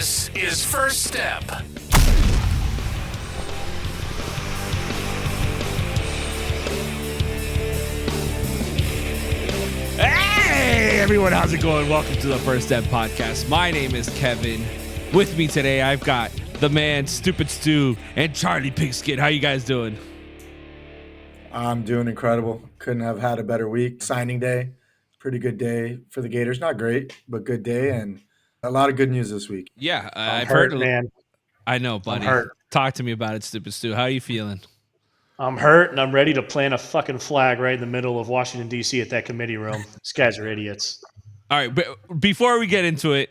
This is First Step. Hey, everyone. How's it going? Welcome to the First Step podcast. My name is Kevin. With me today, I've got the man, Stupid Stu, and Charlie Pigskin. How you guys doing? I'm doing incredible. Couldn't have had a better week. Signing day. Pretty good day for the Gators. Not great, but good day, and a lot of good news this week. Yeah, I've heard, man. I know, buddy. Talk to me about it, Stupid Stu. How are you feeling? I'm hurt, and I'm ready to plant a fucking flag right in the middle of Washington, D.C. at that committee room. These guys are idiots. All right, but before we get into it,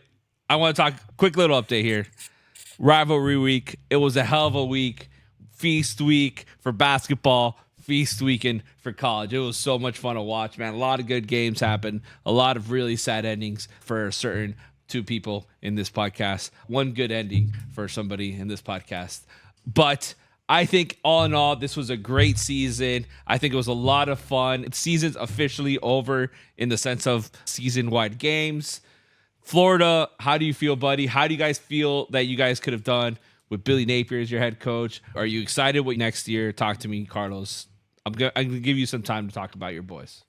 I want to talk quick little update here. Rivalry week. It was a hell of a week. Feast week for basketball. Feast weekend for college. It was so much fun to watch, man. A lot of good games happened. A lot of really sad endings for certain two people in this podcast. One good ending for somebody in this podcast. But I think all in all, this was a great season. I think it was a lot of fun. Season's officially over in the sense of season-wide games. Florida, how do you feel, buddy? How do you guys feel that you guys could have done with Billy Napier as your head coach? Are you excited with next year? Talk to me, Carlos. I'm gonna give you some time to talk about your boys.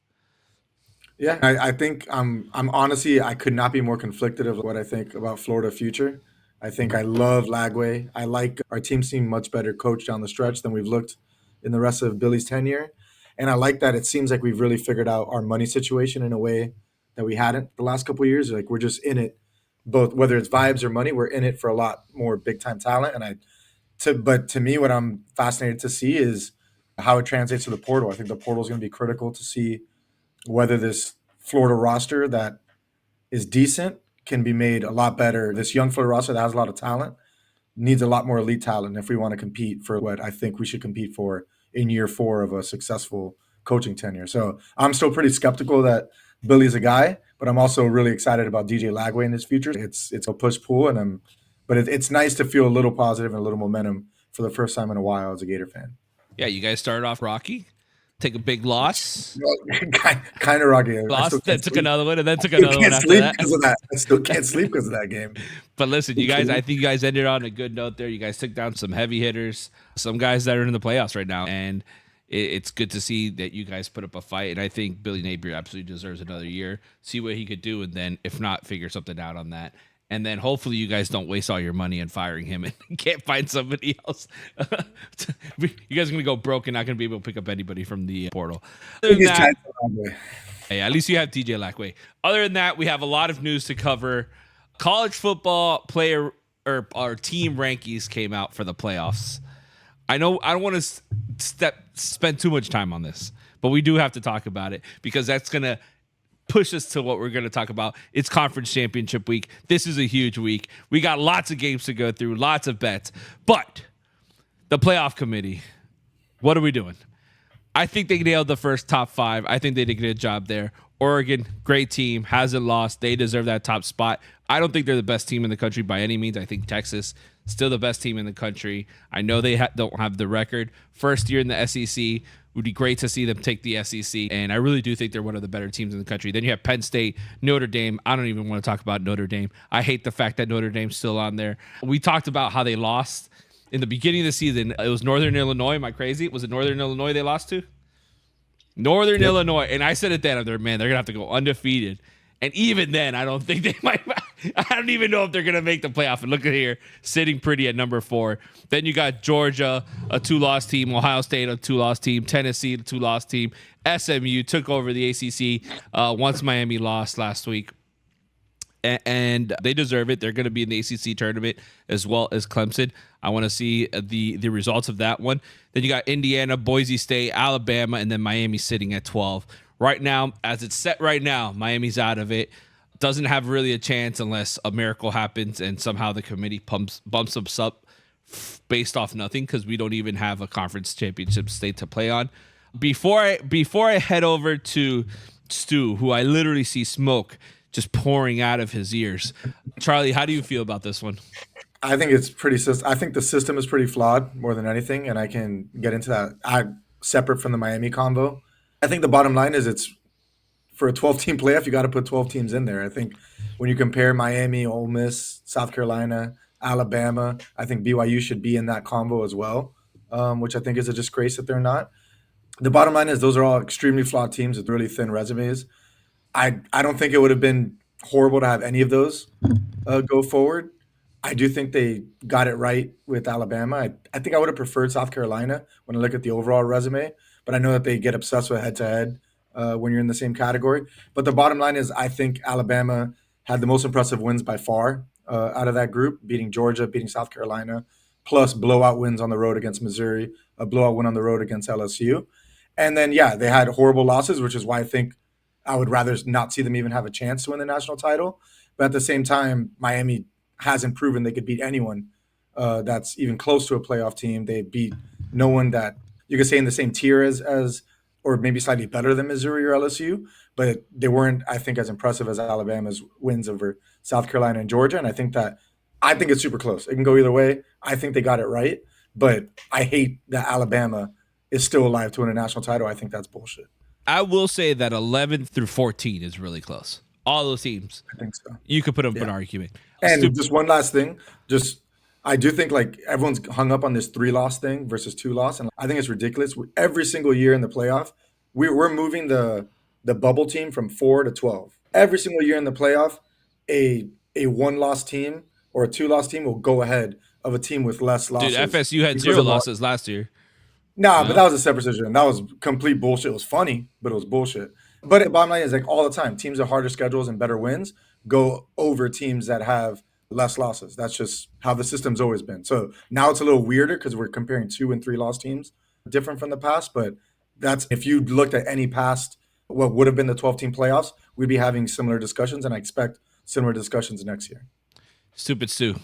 Yeah, I think I'm honestly, I could not be more conflicted of what I think about Florida future. I think I love Lagway. I like our team seem much better coached down the stretch than we've looked in the rest of Billy's tenure. And I like that it seems like we've really figured out our money situation in a way that we hadn't the last couple of years. Like we're just in it, both whether it's vibes or money, we're in it for a lot more big time talent. But to me, what I'm fascinated to see is how it translates to the portal. I think the portal is going to be critical to see whether this Florida roster that is decent can be made a lot better. This young Florida roster that has a lot of talent needs a lot more elite talent if we want to compete for what I think we should compete for in year 4 of a successful coaching tenure. So I'm still pretty skeptical that Billy's a guy, but I'm also really excited about DJ Lagway in his future. It's a push-pull, but it's nice to feel a little positive and a little momentum for the first time in a while as a Gator fan. Yeah, you guys started off rocky, take a big loss. Kind of rocky. Lost, then took another one, and then took another one after that. I still can't sleep because of that game. But listen, you guys, I think you guys ended on a good note there. You guys took down some heavy hitters, some guys that are in the playoffs right now, and it's good to see that you guys put up a fight. And I think Billy Napier absolutely deserves another year. See what he could do, and then if not, figure something out on that. And then hopefully you guys don't waste all your money on firing him and can't find somebody else. You guys are going to go broke and not going to be able to pick up anybody from the portal. Hey, at least you have TJ Lagway. Other than that, we have a lot of news to cover. College football player or our team rankings came out for the playoffs. I know I don't want to spend too much time on this, but we do have to talk about it because that's going to push us to what we're going to talk about. It's conference championship week. This is a huge week. We got lots of games to go through, lots of bets. But the playoff committee, what are we doing? I think they nailed the first top 5. I think they did a good job there. Oregon, great team, hasn't lost. They deserve that top spot. I don't think they're the best team in the country by any means. I think Texas still the best team in the country. I know they don't have the record. First year in the SEC. Would be great to see them take the SEC, and I really do think they're one of the better teams in the country. Then you have Penn State, Notre Dame. I don't even want to talk about Notre Dame. I hate the fact that Notre Dame's still on there. We talked about how they lost in the beginning of the season. It was Northern Illinois. Am I crazy? Was it Northern Illinois they lost to? Northern Illinois. And I said it then, man, they're going to have to go undefeated. And even then, I don't think they might. I don't even know if they're going to make the playoff. And look at here, sitting pretty at number 4. Then you got Georgia, a 2-loss team. Ohio State, a 2-loss team. Tennessee, a 2-loss team. SMU took over the ACC once Miami lost last week. And they deserve it. They're going to be in the ACC tournament as well as Clemson. I want to see the results of that one. Then you got Indiana, Boise State, Alabama, and then Miami sitting at 12. Right now, as it's set right now, Miami's out of it. Doesn't have really a chance unless a miracle happens and somehow the committee bumps us up based off nothing because we don't even have a conference championship state to play on. Before I head over to Stu, who I literally see smoke just pouring out of his ears. Charlie, how do you feel about this one? I think I think the system is pretty flawed more than anything, and I can get into that separate from the Miami convo. I think the bottom line is for a 12-team playoff, you got to put 12 teams in there. I think when you compare Miami, Ole Miss, South Carolina, Alabama, I think BYU should be in that combo as well, which I think is a disgrace that they're not. The bottom line is those are all extremely flawed teams with really thin resumes. I don't think it would have been horrible to have any of those go forward. I do think they got it right with Alabama. I think I would have preferred South Carolina when I look at the overall resume, but I know that they get obsessed with head-to-head when you're in the same category. But the bottom line is I think Alabama had the most impressive wins by far out of that group, beating Georgia, beating South Carolina, plus blowout wins on the road against Missouri, a blowout win on the road against LSU. And then, yeah, they had horrible losses, which is why I think I would rather not see them even have a chance to win the national title. But at the same time, Miami hasn't proven they could beat anyone that's even close to a playoff team. They beat no one that you could say in the same tier as or maybe slightly better than Missouri or LSU, but they weren't, I think, as impressive as Alabama's wins over South Carolina and Georgia. And I think it's super close. It can go either way. I think they got it right, but I hate that Alabama is still alive to win a national title. I think that's bullshit. I will say that 11 through 14 is really close. All those teams. I think so. You could put up an argument. And just one last thing, I do think like everyone's hung up on this 3-loss thing versus 2-loss, and I think it's ridiculous. Every single year in the playoff, we're moving the bubble team from 4 to 12. Every single year in the playoff, a 1-loss team or a 2-loss team will go ahead of a team with less losses. Dude, FSU had 0 losses last year. Nah, but that was a separate decision. That was complete bullshit. It was funny, but it was bullshit. But the bottom line is like all the time, teams with harder schedules and better wins go over teams that have less losses. That's just how the system's always been. So now it's a little weirder because we're comparing 2 and 3 loss teams, different from the past. But that's if you looked at any past what would have been the 12-team playoffs, we'd be having similar discussions, and I expect similar discussions next year. Stupid Sue.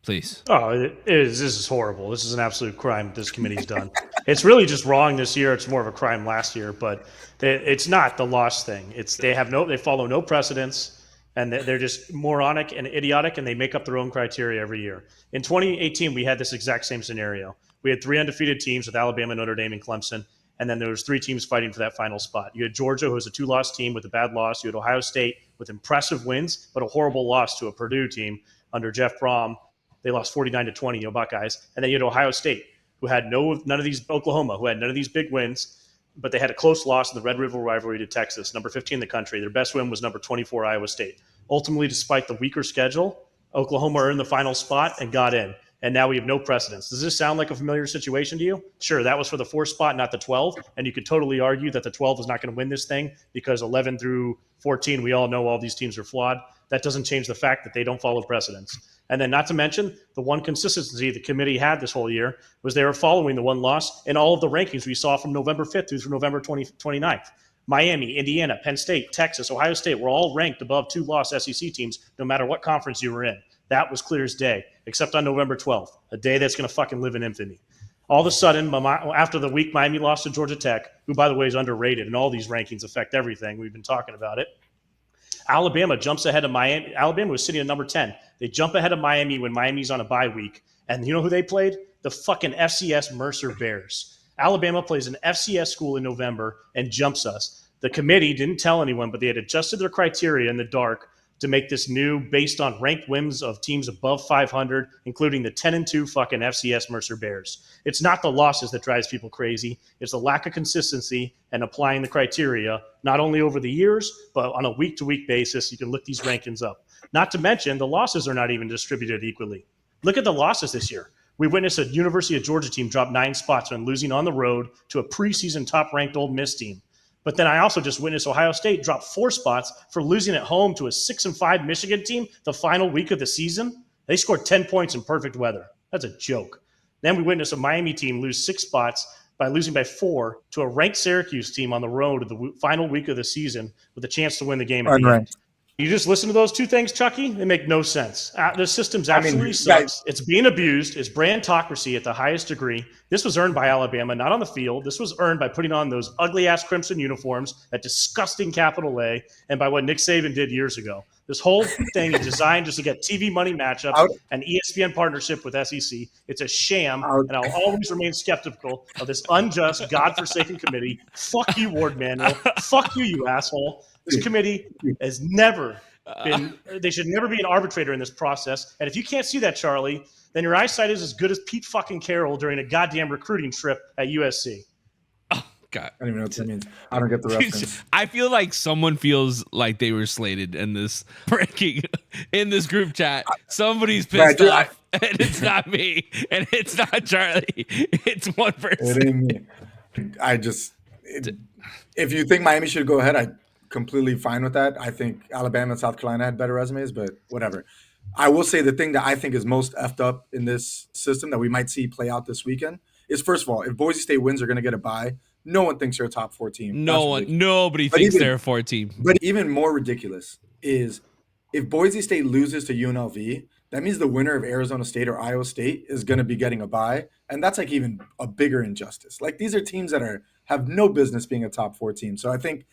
Please. Oh, this is horrible. This is an absolute crime this committee's done. It's really just wrong this year. It's more of a crime last year, but it's not the loss thing. They follow no precedents, and they're just moronic and idiotic, and they make up their own criteria every year. In 2018, we had this exact same scenario. We had 3 undefeated teams with Alabama, Notre Dame, and Clemson, and then there was 3 teams fighting for that final spot. You had Georgia, who was a 2-loss team with a bad loss. You had Ohio State with impressive wins, but a horrible loss to a Purdue team under Jeff Brom. They lost 49-20, Buckeyes. And then you had Ohio State, who had none of these, Oklahoma, who had none of these big wins, but they had a close loss in the Red River rivalry to Texas, number 15 in the country. Their best win was number 24, Iowa State. Ultimately, despite the weaker schedule, Oklahoma earned the final spot and got in. And now we have no precedence. Does this sound like a familiar situation to you? Sure, that was for the 4th spot, not the 12. And you could totally argue that the 12 is not going to win this thing because 11 through 14, we all know all these teams are flawed. That doesn't change the fact that they don't follow precedence. And then not to mention, the one consistency the committee had this whole year was they were following the 1 loss in all of the rankings we saw from November 5th through November 29th. Miami, Indiana, Penn State, Texas, Ohio State were all ranked above 2-loss SEC teams no matter what conference you were in. That was clear as day, except on November 12th, a day that's going to fucking live in infamy. All of a sudden, after the week Miami lost to Georgia Tech, who, by the way, is underrated, and all these rankings affect everything. We've been talking about it. Alabama jumps ahead of Miami. Alabama was sitting at number 10. They jump ahead of Miami when Miami's on a bye week. And you know who they played? The fucking FCS Mercer Bears. Alabama plays an FCS school in November and jumps us. The committee didn't tell anyone, but they had adjusted their criteria in the dark to make this new based on ranked wins of teams above 500, including the 10-2 fucking FCS Mercer Bears. It's not the losses that drives people crazy. It's the lack of consistency and applying the criteria, not only over the years, but on a week-to-week basis. You can look these rankings up. Not to mention, the losses are not even distributed equally. Look at the losses this year. We witnessed a University of Georgia team drop 9 spots when losing on the road to a preseason top-ranked Ole Miss team. But then I also just witnessed Ohio State drop 4 spots for losing at home to a 6-5 Michigan team the final week of the season. They scored 10 points in perfect weather. That's a joke. Then we witnessed a Miami team lose 6 spots by losing by 4 to a ranked Syracuse team on the road of the final week of the season with a chance to win the game at the end. You just listen to those two things, Chucky, they make no sense. The system's absolutely sucks. It's being abused. It's brandocracy at the highest degree. This was earned by Alabama, not on the field. This was earned by putting on those ugly-ass crimson uniforms, that disgusting capital A, and by what Nick Saban did years ago. This whole thing is designed just to get TV money matchups and ESPN partnership with SEC. It's a sham, and I'll always remain skeptical of this unjust, godforsaken committee. Fuck you, Ward Manuel. Fuck you, you asshole. This committee has never been – they should never be an arbitrator in this process. And if you can't see that, Charlie, then your eyesight is as good as Pete fucking Carroll during a goddamn recruiting trip at USC. God. I don't even know what that means. I don't get the reference. I feel like someone feels like they were slated in this ranking, in this group chat. Somebody's pissed off, and it's not me, and it's not Charlie. It's one person. It ain't me. If you think Miami should go ahead, I'm completely fine with that. I think Alabama and South Carolina had better resumes, but whatever. I will say the thing that I think is most effed up in this system that we might see play out this weekend is, first of all, if Boise State wins, they're going to get a bye. No one thinks they're a top 4 team. Nobody thinks they're a 4 team. But even more ridiculous is if Boise State loses to UNLV, that means the winner of Arizona State or Iowa State is going to be getting a bye. And that's like even a bigger injustice. Like, these are teams that have no business being a top 4 team. So I think,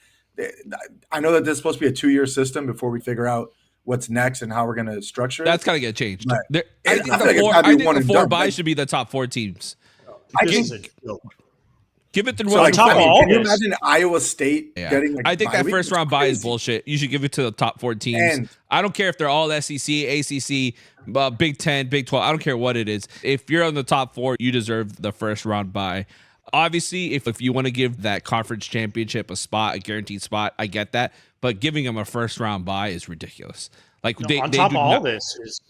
I know that this is supposed to be a 2-year system before we figure out what's next and how we're going to structure it. That's got to get changed. I think the 4 buys should be the top 4 teams. Give it to so can you imagine Iowa State getting I think that first round bye is bullshit. You should give it to the top 4 teams. And I don't care if they're all SEC, ACC, Big 10, Big 12. I don't care what it is. If you're on the top 4, you deserve the first round bye. Obviously, if you want to give that conference championship a spot, a guaranteed spot, I get that. But giving them a first round bye is ridiculous. Like, on top of all this is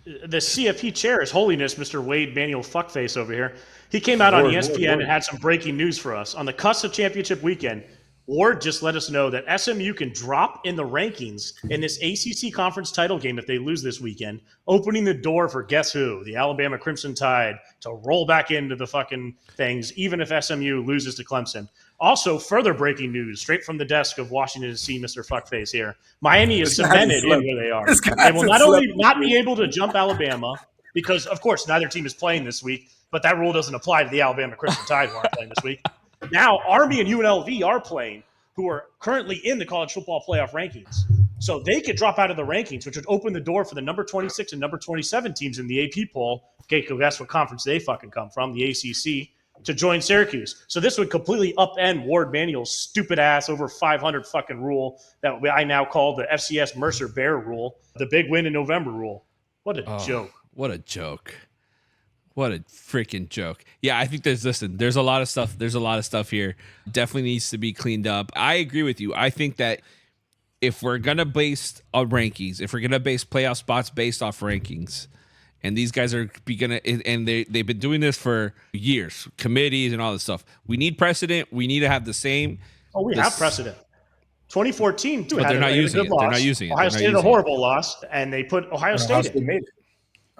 the CFP chair, His Holiness Mr. Wade Manuel Fuckface over here. He came out on ESPN and had some breaking news for us. On the cusp of championship weekend, Ward just let us know that SMU can drop in the rankings in this ACC conference title game if they lose this weekend, opening the door for guess who? The Alabama Crimson Tide to roll back into the fucking things, even if SMU loses to Clemson. Also, further breaking news straight from the desk of Washington DC, Mr. Fuckface here. Miami is cemented in where they are. They will not only not be able to jump Alabama, because, of course, neither team is playing this week, but that rule doesn't apply to the Alabama Crimson Tide who aren't playing this week. Now, Army and UNLV are playing, who are currently in the college football playoff rankings. So they could drop out of the rankings, which would open the door for the number 26 and number 27 teams in the AP poll. Okay, guess what conference they fucking come from, the ACC, to join Syracuse. So this would completely upend Ward Manuel's stupid ass over 500 fucking rule that I now call the FCS Mercer Bear Rule, the big win in November rule. What a joke. What a joke. What a freaking joke. Yeah, I think there's a lot of stuff. There's a lot of stuff here. Definitely needs to be cleaned up. I agree with you. I think that if we're going to base on rankings, if we're going to base playoff spots based off rankings, and these guys are and they've been doing this for years, committees and all this stuff. We need precedent. We need to have the same. Oh, we have precedent. 2014, too. But they're not using it. They're not using it. Ohio State had a horrible loss, and they put Ohio State in. Made it.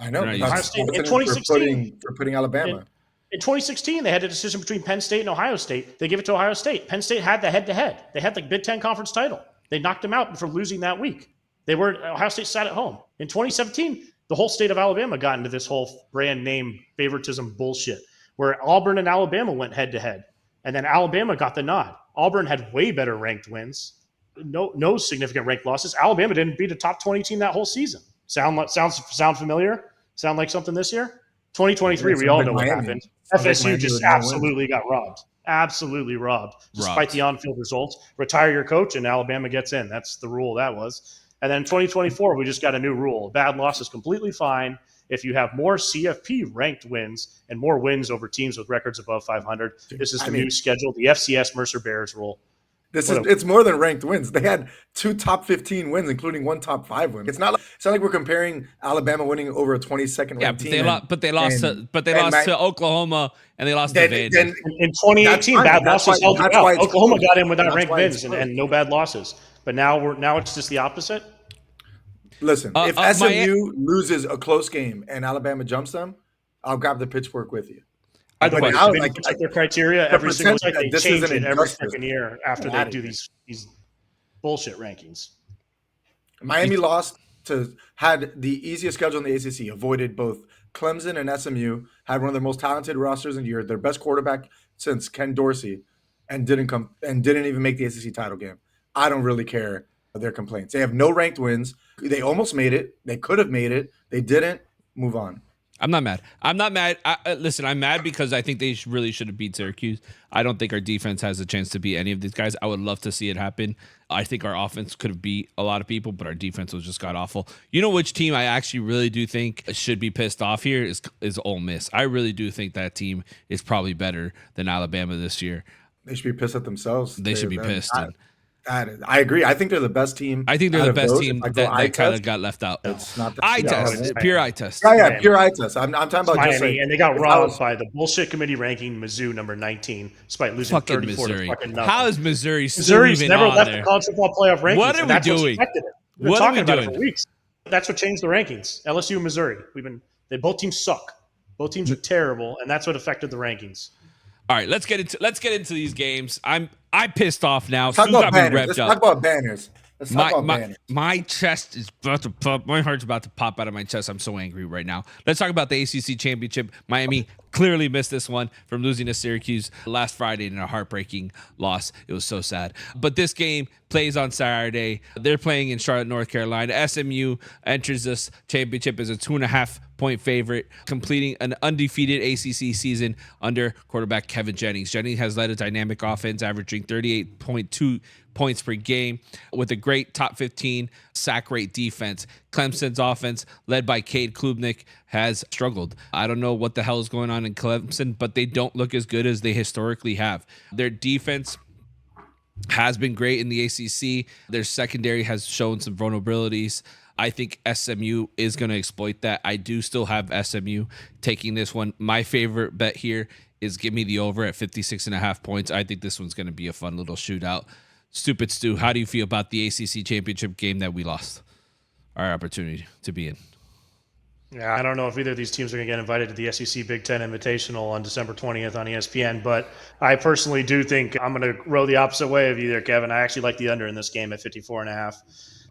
I know. Ohio State in 2016 for putting Alabama. In 2016, they had a decision between Penn State and Ohio State. They gave it to Ohio State. Penn State had the head-to-head. They had the Big Ten conference title. They knocked them out for losing that week. Ohio State sat at home. In 2017, the whole state of Alabama got into this whole brand name favoritism bullshit, where Auburn and Alabama went head-to-head, and then Alabama got the nod. Auburn had way better ranked wins, no significant ranked losses. Alabama didn't beat a top 20 team that whole season. Sound familiar? Sound like something this year? 2023, we all know what happened. FSU just absolutely got robbed. Absolutely robbed. Despite the on-field results. Retire your coach and Alabama gets in. That's the rule that was. And then 2024, we just got a new rule. Bad loss is completely fine if you have more CFP ranked wins and more wins over teams with records above 500. This is the new schedule, the FCS Mercer Bears Rule. It's more than ranked wins. They had 2 top 15 wins, including 1 top 5 win. It's not like we're comparing Alabama winning over a 22nd ranked team. But they lost to Oklahoma and they lost to Vandy. In 2018, bad losses held out. Oklahoma got in without ranked wins and no bad losses. But now it's just the opposite. Listen, if SMU loses a close game and Alabama jumps them, I'll grab the pitchwork with you. By the way, they check their criteria every single time. They change it every second year after they do these bullshit rankings. Miami had the easiest schedule in the ACC, avoided both Clemson and SMU, had one of their most talented rosters in the year, their best quarterback since Ken Dorsey, and didn't even make the ACC title game. I don't really care their complaints. They have no ranked wins. They almost made it. They could have made it. They didn't. Move on. I'm not mad. Listen, I'm mad because I think they really should have beat Syracuse. I don't think our defense has a chance to beat any of these guys. I would love to see it happen. I think our offense could have beat a lot of people, but our defense was just god awful. You know which team I actually really do think should be pissed off here is Ole Miss. I really do think that team is probably better than Alabama this year. They should be pissed at themselves. They should be pissed. I agree. I think they're the best team. I think they're the best team that kind of got left out. It's not the eye test, pure eye test. Yeah, pure eye test. I'm talking about Miami, just and they got robbed by the bullshit committee ranking Mizzou number 19, despite losing fucking 34 Missouri. to fucking nothing. How is Missouri still Missouri's even never on left there? the college football playoff rankings. What are we doing? We've been talking about it for weeks. That's what changed the rankings. LSU and Missouri. Both teams suck. Both teams are terrible, and that's what affected the rankings. All right, let's get into these games. I'm pissed off now. Let's talk about banners. Let's talk about banners. My chest is about to pop. My heart's about to pop out of my chest. I'm so angry right now. Let's talk about the ACC championship. Miami clearly missed this one from losing to Syracuse last Friday in a heartbreaking loss. It was so sad. But this game plays on Saturday. They're playing in Charlotte, North Carolina. SMU enters this championship as a 2.5-point favorite, completing an undefeated ACC season under quarterback Kevin Jennings. Jennings has led a dynamic offense, averaging 38.2 points per game with a great top 15 sack rate defense. Clemson's offense, led by Cade Klubnik, has struggled. I don't know what the hell is going on in Clemson, but they don't look as good as they historically have. Their defense has been great in the ACC. Their secondary has shown some vulnerabilities. I think SMU is going to exploit that. I do still have SMU taking this one. My favorite bet here is give me the over at 56.5 points. I think this one's going to be a fun little shootout. Stupid Stu, how do you feel about the ACC championship game that we lost our opportunity to be in? Yeah, I don't know if either of these teams are going to get invited to the SEC Big Ten Invitational on December 20th on ESPN, but I personally do think I'm going to row the opposite way of you there, Kevin. I actually like the under in this game at 54.5.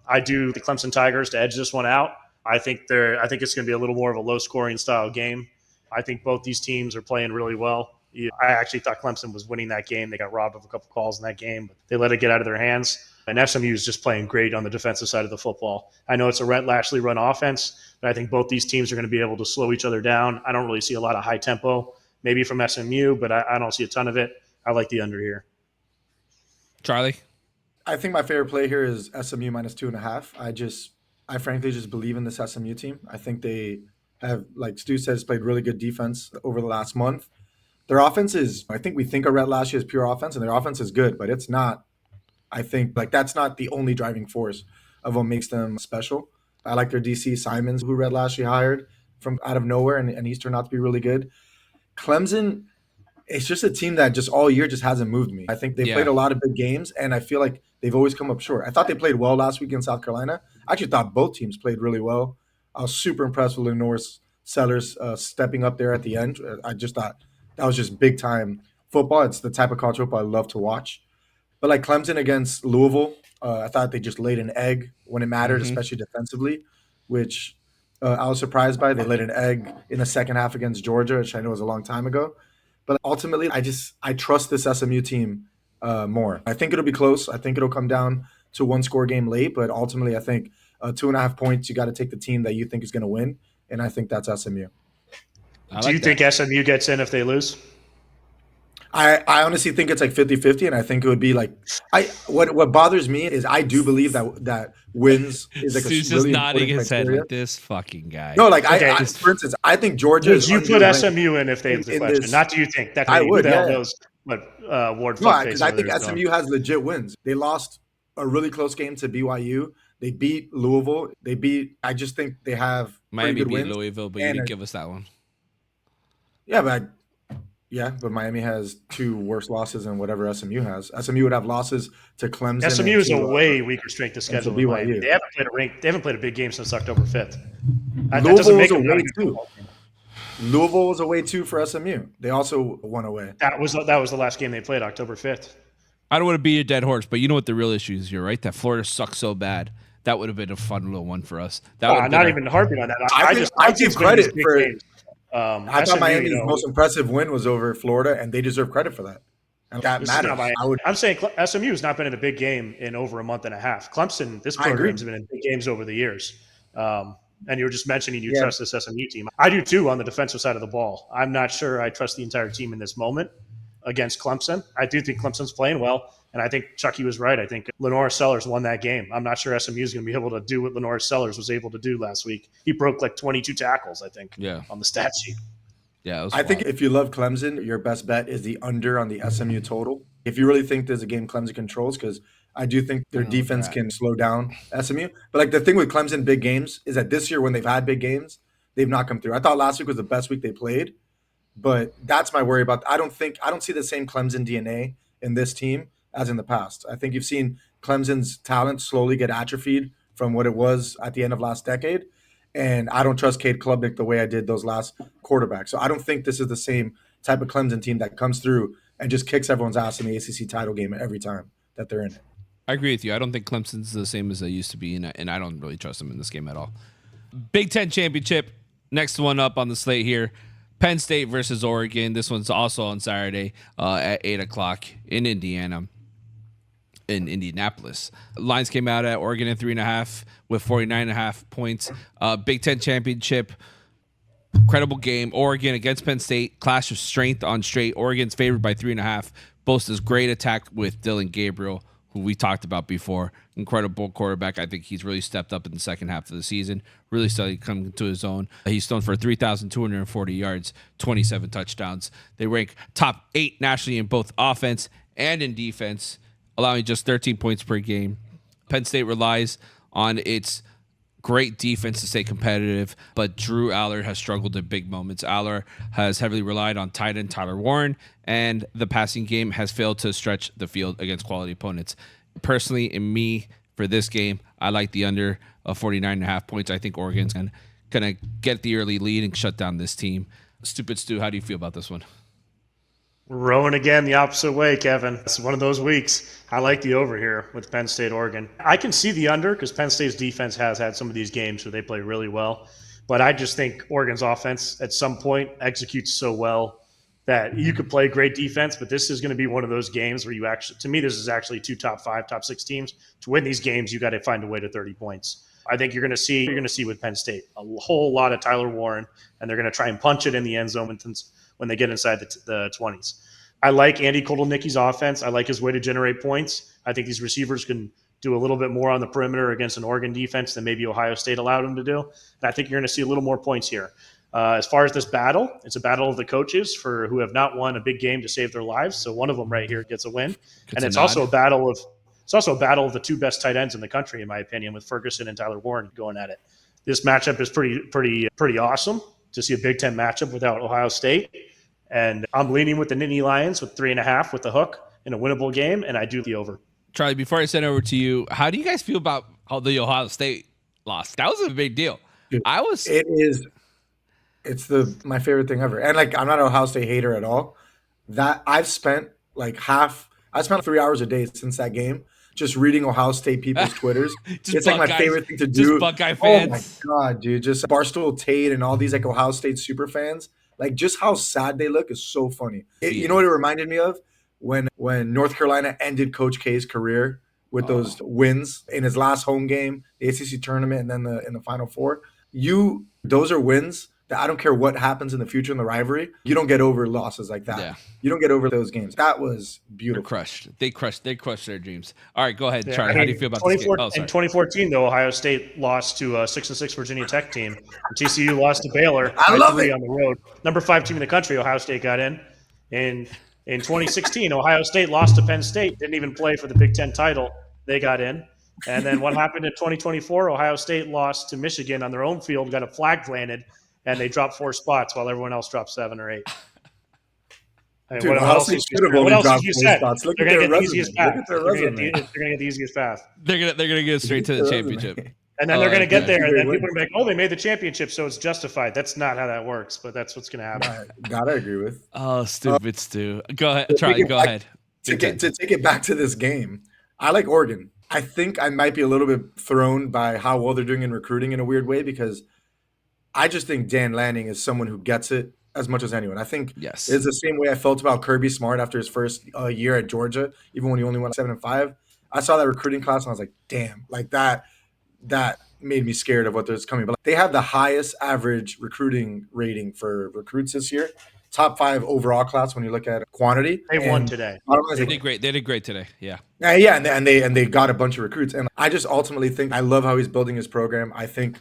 I do the Clemson Tigers to edge this one out. I think it's going to be a little more of a low-scoring style game. I think both these teams are playing really well. I actually thought Clemson was winning that game. They got robbed of a couple calls in that game, but they let it get out of their hands. And SMU is just playing great on the defensive side of the football. I know it's a Rhett Lashley run offense, but I think both these teams are going to be able to slow each other down. I don't really see a lot of high tempo, maybe from SMU, but I don't see a ton of it. I like the under here. Charlie? I think my favorite play here is SMU minus 2.5. I frankly just believe in this SMU team. I think they have, like Stu says, played really good defense over the last month. Their offense is, I think we think of Rhett Lashley as pure offense, and their offense is good, but it's not. I think that's not the only driving force of what makes them special. I like their DC Simons, who Rhett Lashley hired from out of nowhere, and he's turned out to be really good. Clemson, it's just a team that just all year just hasn't moved me. I think they played a lot of big games, and I feel like they've always come up short. I thought they played well last week in South Carolina. I actually thought both teams played really well. I was super impressed with Lenore's Sellers stepping up there at the end. I just thought that was just big time football. It's the type of college football I love to watch. But like Clemson against Louisville, I thought they just laid an egg when it mattered, especially defensively, which I was surprised by. They laid an egg in the second half against Georgia, which I know was a long time ago. But ultimately, I trust this SMU team more. I think it'll be close. I think it'll come down to one score game late. But ultimately, I think 2.5 points, you got to take the team that you think is going to win. And I think that's SMU. Do you think SMU gets in if they lose? I honestly think it's like 50-50, and I think it would be like what bothers me is I do believe that wins is like Stu's a really just nodding his head criteria. like this fucking guy. No, like for instance, I think Georgia is you put SMU in if they lose the question. Not do you think that I would. Yeah. Those Ward no, because I think SMU has legit wins. They lost a really close game to BYU. They beat Louisville. I just think they have Miami beat wins. Louisville, but you didn't give us that one. Yeah, but Miami has two worse losses than whatever SMU has. SMU would have losses to Clemson. SMU is a way weaker strength of schedule than Miami. They haven't played a big game since October 5th. Louisville was away too. Louisville was away too for SMU. They also won away. That was the last game they played, October 5th. I don't want to be a dead horse, but you know what the real issue is here, right? That Florida sucks so bad That would have been a fun little one for us. That would not even harping on that. I give credit for. Games. I thought Miami's most impressive win was over Florida, and they deserve credit for that. And that matters. I'm saying SMU has not been in a big game in over a month and a half. Clemson, this program's been in big games over the years. And you were just mentioning you trust this SMU team. I do too on the defensive side of the ball. I'm not sure I trust the entire team in this moment against Clemson. I do think Clemson's playing well, and I think Chucky was right. I think Lenore Sellers won that game. I'm not sure SMU is going to be able to do what Lenore Sellers was able to do last week. He broke like 22 tackles, I think, on the stat sheet. Yeah, I think if you love Clemson, your best bet is the under on the SMU total. If you really think there's a game Clemson controls, because I do think their defense can slow down SMU. But like the thing with Clemson big games is that this year when they've had big games, they've not come through. I thought last week was the best week they played, but that's my worry about. I don't see the same Clemson DNA in this team as in the past. I think you've seen Clemson's talent slowly get atrophied from what it was at the end of last decade. And I don't trust Cade Klubnik the way I did those last quarterbacks. So I don't think this is the same type of Clemson team that comes through and just kicks everyone's ass in the ACC title game every time that they're in it. I agree with you. I don't think Clemson's the same as they used to be, and I don't really trust them in this game at all. Big Ten championship, next one up on the slate here. Penn State versus Oregon. This one's also on Saturday at 8 o'clock in Indiana. In Indianapolis. Lines came out at Oregon at 3.5 with 49.5 points. Big Ten championship, incredible game. Oregon against Penn State, clash of strength on straight. Oregon's favored by 3.5. Boasts great attack with Dylan Gabriel, who we talked about before. Incredible quarterback. I think he's really stepped up in the second half of the season. Really started coming to his own. He's thrown for 3,240 yards, 27 touchdowns. They rank top 8 nationally in both offense and in defense, allowing just 13 points per game. Penn State relies on its great defense to stay competitive, but Drew Aller has struggled in big moments. Aller has heavily relied on tight end Tyler Warren, and the passing game has failed to stretch the field against quality opponents. Personally, in me, for this game, I like the under of 49.5 points. I think Oregon's going to get the early lead and shut down this team. Stupid Stu, how do you feel about this one? Rowing again the opposite way, Kevin. It's one of those weeks. I like the over here with Penn State, Oregon. I can see the under because Penn State's defense has had some of these games where they play really well. But I just think Oregon's offense at some point executes so well that you could play great defense, but this is going to be one of those games where you actually, to me, this is actually 2 top 5, top 6 teams. To win these games, you got to find a way to 30 points. I think you're going to see with Penn State a whole lot of Tyler Warren, and they're going to try and punch it in the end zone when they get inside the 20s. I like Andy Kotelnicki's offense. I like his way to generate points. I think these receivers can do a little bit more on the perimeter against an Oregon defense than maybe Ohio State allowed them to do. And I think you're going to see a little more points here. As far as this battle, it's a battle of the coaches who have not won a big game to save their lives. So one of them right here gets a win. And it's also a battle of the 2 best tight ends in the country, in my opinion, with Ferguson and Tyler Warren going at it. This matchup is pretty awesome to see a Big Ten matchup without Ohio State. And I'm leaning with the Nittany Lions with 3.5 with the hook in a winnable game, and I do the over. Charlie, before I send it over to you, how do you guys feel about how the Ohio State lost? That was a big deal. It's my favorite thing ever. And like, I'm not an Ohio State hater at all. That I've spent 3 hours a day since that game just reading Ohio State people's Twitters. It's like my favorite thing to do. Just Buckeye fans. Oh my God, dude. Just Barstool Tate and all these like Ohio State super fans. Like just how sad they look is so funny. You know what it reminded me of? When North Carolina ended Coach K's career with those wins in his last home game, the ACC tournament, and then in the Final Four. Those are wins that I don't care what happens in the future in the rivalry. You don't get over losses like that. Yeah. You don't get over those games. That was beautiful. They crushed their dreams. All right, go ahead, Charlie. How do you feel about this game? In 2014, though, Ohio State lost to a 6-6 Virginia Tech team. TCU lost to Baylor. I love it. On the road. Number 5 team in the country, Ohio State got in. In 2016, Ohio State lost to Penn State. Didn't even play for the Big Ten title. They got in. And then what happened in 2024? Ohio State lost to Michigan on their own field, got a flag planted, and they dropped 4 spots while everyone else dropped 7 or 8. Dude, what else did you say? They're going to get the easiest path. They're going to get the easiest path. They're going to get straight to the championship. And then they're going to get there, and then people are going to be like, oh, they made the championship, so it's justified. That's not how that works, but that's what's going to happen. That I agree with. Oh, stupid Stu. Go ahead, Charlie, go ahead. To take it back to this game, I like Oregon. I think I might be a little bit thrown by how well they're doing in recruiting in a weird way, because I just think Dan Lanning is someone who gets it as much as anyone. I think Yes. it's the same way I felt about Kirby Smart after his first year at Georgia, even when he only went 7-5. I saw that recruiting class and I was like, damn, like that made me scared of what was coming. But they have the highest average recruiting rating for recruits this year. Top 5 overall class when you look at quantity. They won And today. bottom line is They did great. They did great today. Yeah. yeah, and they got a bunch of recruits. And I just ultimately think I love how he's building his program. I think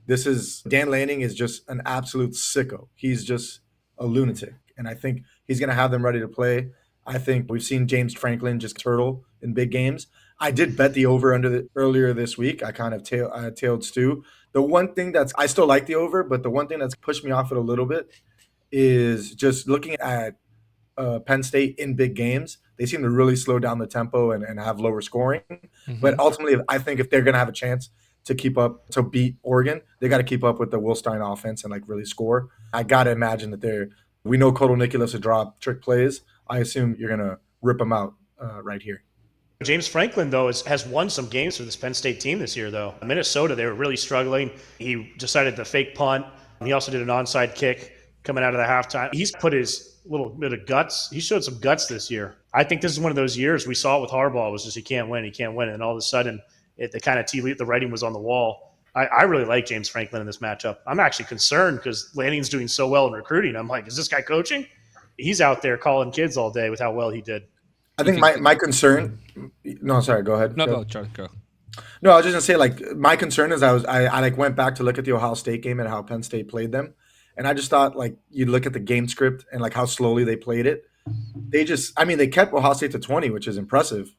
this is Dan Lanning is just an absolute sicko. He's just a lunatic. And I think he's gonna have them ready to play. I think we've seen James Franklin just turtle in big games. I did bet the over earlier this week. I kind of tailed Stu. The one thing I still like the over, but the one thing that's pushed me off it a little bit is just looking at Penn State in big games. They seem to really slow down the tempo and have lower scoring. Mm-hmm. But ultimately, I think if they're going to have a chance to to beat Oregon, they got to keep up with the Wilstein offense and like really score. I got to imagine that we know Kotal Nicholas to drop trick plays. I assume you're going to rip them out right here. James Franklin, though, has won some games for this Penn State team this year, though. Minnesota, they were really struggling. He decided to fake punt. He also did an onside kick coming out of the halftime. He's put his little bit of guts. He showed some guts this year. I think this is one of those years we saw it with Harbaugh. It was just he can't win. And all of a sudden, the writing was on the wall. I really like James Franklin in this matchup. I'm actually concerned because Lanning's doing so well in recruiting. I'm like, is this guy coaching? He's out there calling kids all day with how well he did. I think my concern. No, sorry. Go ahead. No, go, Charlie. Go. No, I was just gonna say, like, my concern is I like went back to look at the Ohio State game and how Penn State played them, and I just thought, like, you look at the game script and like how slowly they played it. They kept Ohio State to 20, which is impressive,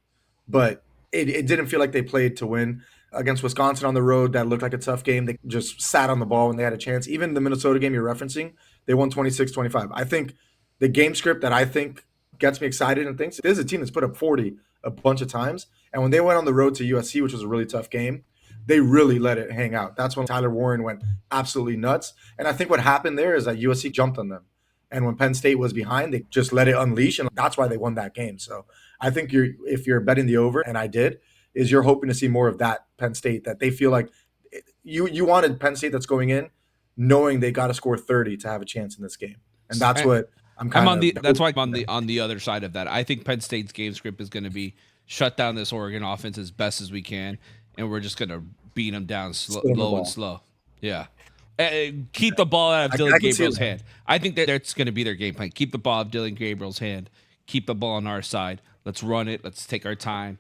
but it didn't feel like they played to win. Against Wisconsin on the road, that looked like a tough game. They just sat on the ball when they had a chance. Even the Minnesota game you're referencing, they won 26-25. I think the game script that I think gets me excited and thinks there's a team that's put up 40 a bunch of times. And when they went on the road to USC, which was a really tough game, they really let it hang out. That's when Tyler Warren went absolutely nuts. And I think what happened there is that USC jumped on them. And when Penn State was behind, they just let it unleash. And that's why they won that game. So I think if you're betting the over, and I did, is you're hoping to see more of that Penn State, that they feel like you wanted Penn State that's going in knowing they got to score 30 to have a chance in this game. And that's what that's why I'm on the other side of that. I think Penn State's game script is going to be shut down this Oregon offense as best as we can, and we're just going to beat them down low and slow. Yeah. Keep the ball out of Dylan Gabriel's hand. I think that's going to be their game plan. Keep the ball out of Dylan Gabriel's hand. Keep the ball on our side. Let's run it. Let's take our time.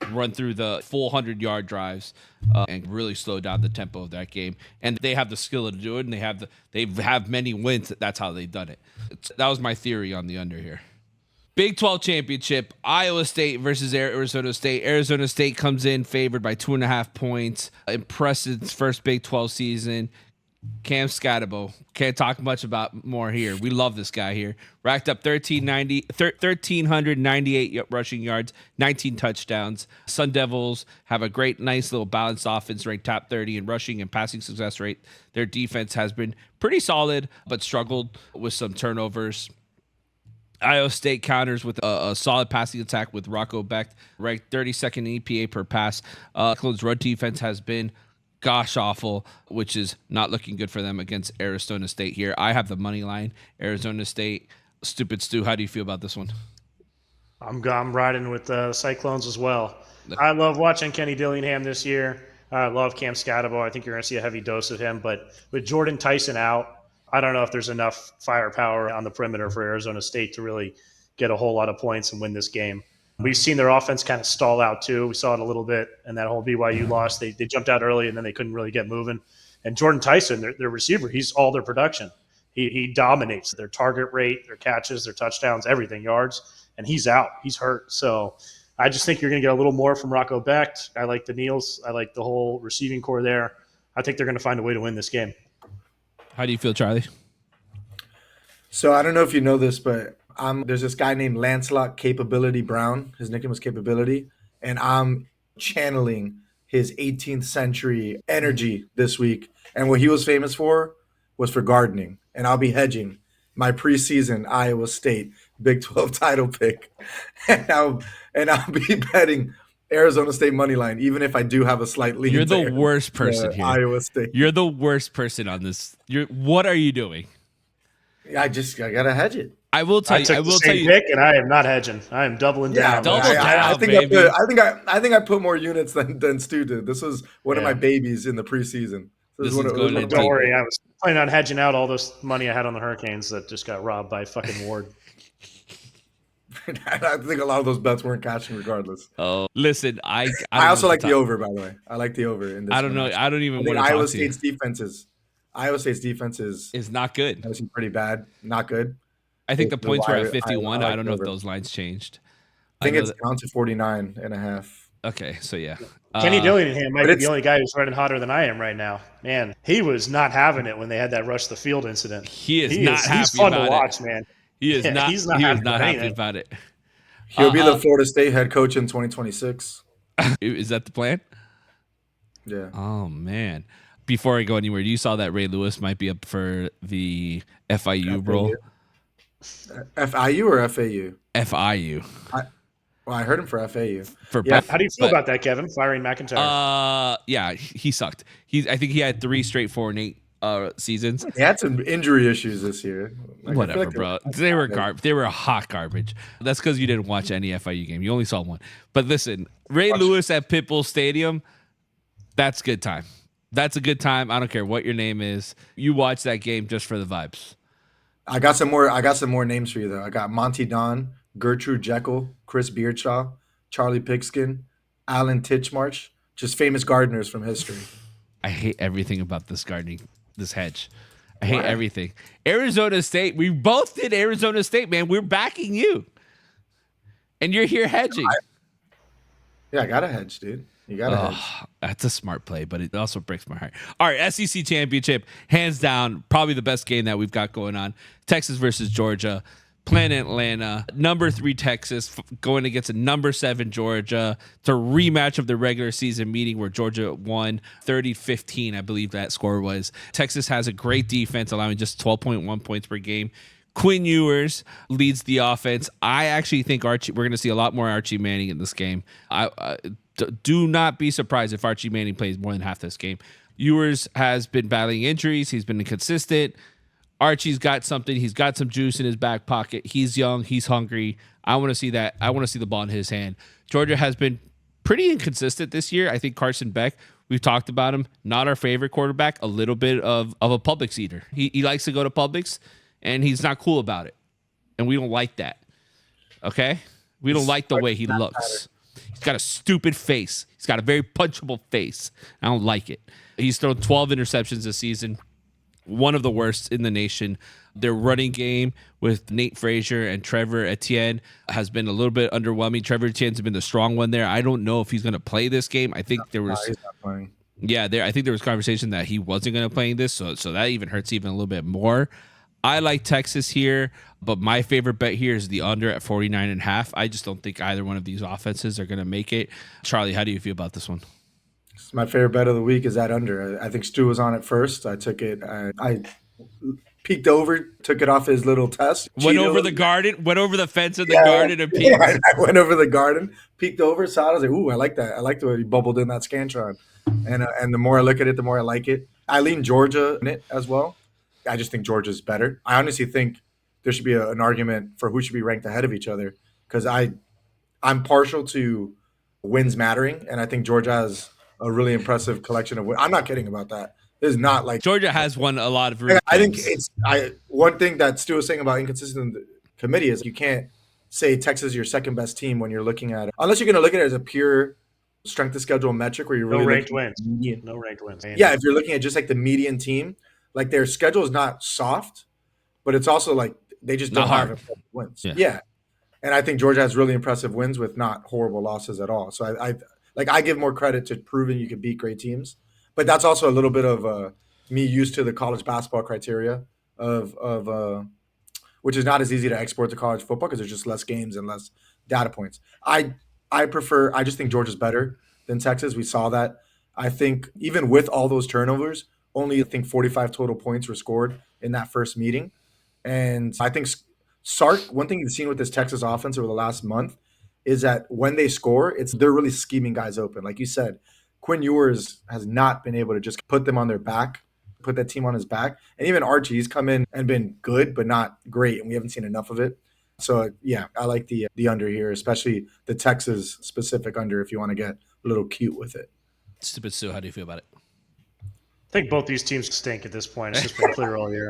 Run through the full 100-yard drives and really slow down the tempo of that game. And they have the skill to do it, and they have many wins. That's how they've done it. That was my theory on the under here. Big 12 championship, Iowa State versus Arizona State. Arizona State comes in favored by 2.5 points. Impressive first Big 12 season. Cam Scatabo. Can't talk much about more here. We love this guy here. Racked up 1,398 rushing yards, 19 touchdowns. Sun Devils have a nice little balanced offense, ranked top 30 in rushing and passing success rate. Their defense has been pretty solid, but struggled with some turnovers. Iowa State counters with a solid passing attack with Rocco Beck, ranked 32nd in EPA per pass. Clemson's run defense has been gosh awful, which is not looking good for them against Arizona State here. I have the money line, Arizona State. Stupid Stu, how do you feel about this one? I'm riding with the Cyclones as well. I love watching Kenny Dillingham this year. I love Cam Scatabo. I think you're going to see a heavy dose of him. But with Jordan Tyson out, I don't know if there's enough firepower on the perimeter for Arizona State to really get a whole lot of points and win this game. We've seen their offense kind of stall out too. We saw it a little bit in that whole BYU loss. They jumped out early and then they couldn't really get moving. And Jordan Tyson, their receiver, he's all their production. He dominates their target rate, their catches, their touchdowns, everything, yards, and he's out. He's hurt. So I just think you're going to get a little more from Rocco Beck. I like the Niels. I like the whole receiving core there. I think they're going to find a way to win this game. How do you feel, Charlie? So I don't know if you know this, but there's this guy named Lancelot Capability Brown. His nickname was Capability. And I'm channeling his 18th century energy this week. And what he was famous for was for gardening. And I'll be hedging my preseason Iowa State Big 12 title pick. And I'll be betting Arizona State money line, even if I do have a slight lean. You're the to worst person here. Iowa State. You're the worst person on this. What are you doing? I gotta hedge it. I will tell you. I will tell you. Pick, and I am not hedging. I am doubling down. Double down, I think baby. I think I put more units than Stu did. This was one of my babies in the preseason. Don't worry, I was planning on hedging out all this money I had on the Hurricanes that just got robbed by fucking Ward. I think a lot of those bets weren't cashing regardless. Oh, listen, I also like the over, by the way. I like the over in this. I don't know. I don't even want to Iowa State's defense is not good. It's pretty bad. Not good. I think the points were at 51. I don't know if those lines changed. I think it's down to 49.5. Okay, so yeah. Kenny Dillingham might be the only guy who's running hotter than I am right now. Man, he was not having it when they had that rush the field incident. He's fun to watch, man. He is not. He's not happy about it. He'll be the Florida State head coach in 2026. Is that the plan? Yeah. Oh man. Before I go anywhere, you saw that Ray Lewis might be up for the FIU role. FIU or FAU? FIU. I heard him for FAU. How do you feel about that, Kevin? Firing McIntyre? Yeah, he sucked. I think he had 3 straight 4-8 seasons. He had some injury issues this year. Whatever, bro. They were hot garbage. That's because you didn't watch any FIU game. You only saw one. But listen, Ray Lewis at Pitbull Stadium, that's good time. That's a good time. I don't care what your name is. You watch that game just for the vibes. I got some more names for you though. I got Monty Don, Gertrude Jekyll, Chris Beardshaw, Charlie Pigskin, Alan Titchmarsh, just famous gardeners from history. I hate everything about this hedge. I hate everything. Arizona State. We both did Arizona State, man. We're backing you, and you're here hedging. I got to hedge, dude. You got to hedge. That's a smart play, but it also breaks my heart. All right, SEC championship, hands down, probably the best game that we've got going on. Texas versus Georgia. Planet Atlanta, number 3 Texas going against a number 7 Georgia. It's a rematch of the regular season meeting where Georgia won 30-15, I believe that score was. Texas has a great defense, allowing just 12.1 points per game. Quinn Ewers leads the offense. I actually think we're going to see a lot more Archie Manning in this game. Do not be surprised if Archie Manning plays more than half this game. Ewers has been battling injuries. He's been inconsistent. Archie's got something. He's got some juice in his back pocket. He's young. He's hungry. I want to see that. I want to see the ball in his hand. Georgia has been pretty inconsistent this year. I think Carson Beck, we've talked about him, not our favorite quarterback, a little bit of a Publix eater. He likes to go to Publix, and he's not cool about it. And we don't like that. Okay? We don't like the way he looks. He's got a stupid face. He's got a very punchable face. I don't like it. He's thrown 12 interceptions this season. One of the worst in the nation. Their running game with Nate Frazier and Trevor Etienne has been a little bit underwhelming. Trevor Etienne's been the strong one there. I don't know if he's going to play this game. I think there was, he's not playing. Yeah, I think there was conversation that he wasn't going to play this, so that even hurts even a little bit more. I like Texas here, but my favorite bet here is the under at 49.5. I just don't think either one of these offenses are going to make it. Charlie, how do you feel about this one? My favorite bet of the week is that under. I think Stu was on it first. I took it. I peeked over, took it off his little test. Went over the garden, went over the fence in the garden and peeked. Yeah, I went over the garden, peeked over, saw it. I was like, ooh, I like that. I like the way he bubbled in that Scantron. And the more I look at it, the more I like it. I lean Georgia in it as well. I just think Georgia's better. I honestly think there should be an argument for who should be ranked ahead of each other because I'm partial to wins mattering, and I think Georgia has a really impressive collection of wins. I'm not kidding about that. This is not like Georgia has won a lot of. I think one thing that Stu was saying about inconsistent committee is you can't say Texas is your second best team when you're looking at it, unless you're going to look at it as a pure strength of schedule metric where you're really ranked wins. No ranked wins. Yeah, if you're looking at just like the median team, like their schedule is not soft, but it's also like they just don't have impressive wins. Yeah. And I think Georgia has really impressive wins with not horrible losses at all. So I give more credit to proving you can beat great teams, but that's also a little bit of me used to the college basketball criteria of which is not as easy to export to college football because there's just less games and less data points. I just think Georgia's better than Texas. We saw that. I think even with all those turnovers, only I think 45 total points were scored in that first meeting. And I think Sark, one thing you've seen with this Texas offense over the last month is that when they score, they're really scheming guys open. Like you said, Quinn Ewers has not been able to just put them on their back, put that team on his back. And even Archie's come in and been good, but not great, and we haven't seen enough of it. So yeah, I like the under here, especially the Texas specific under if you want to get a little cute with it. Stupid Sue, how do you feel about it? I think both these teams stink at this point. It's just been clear all year.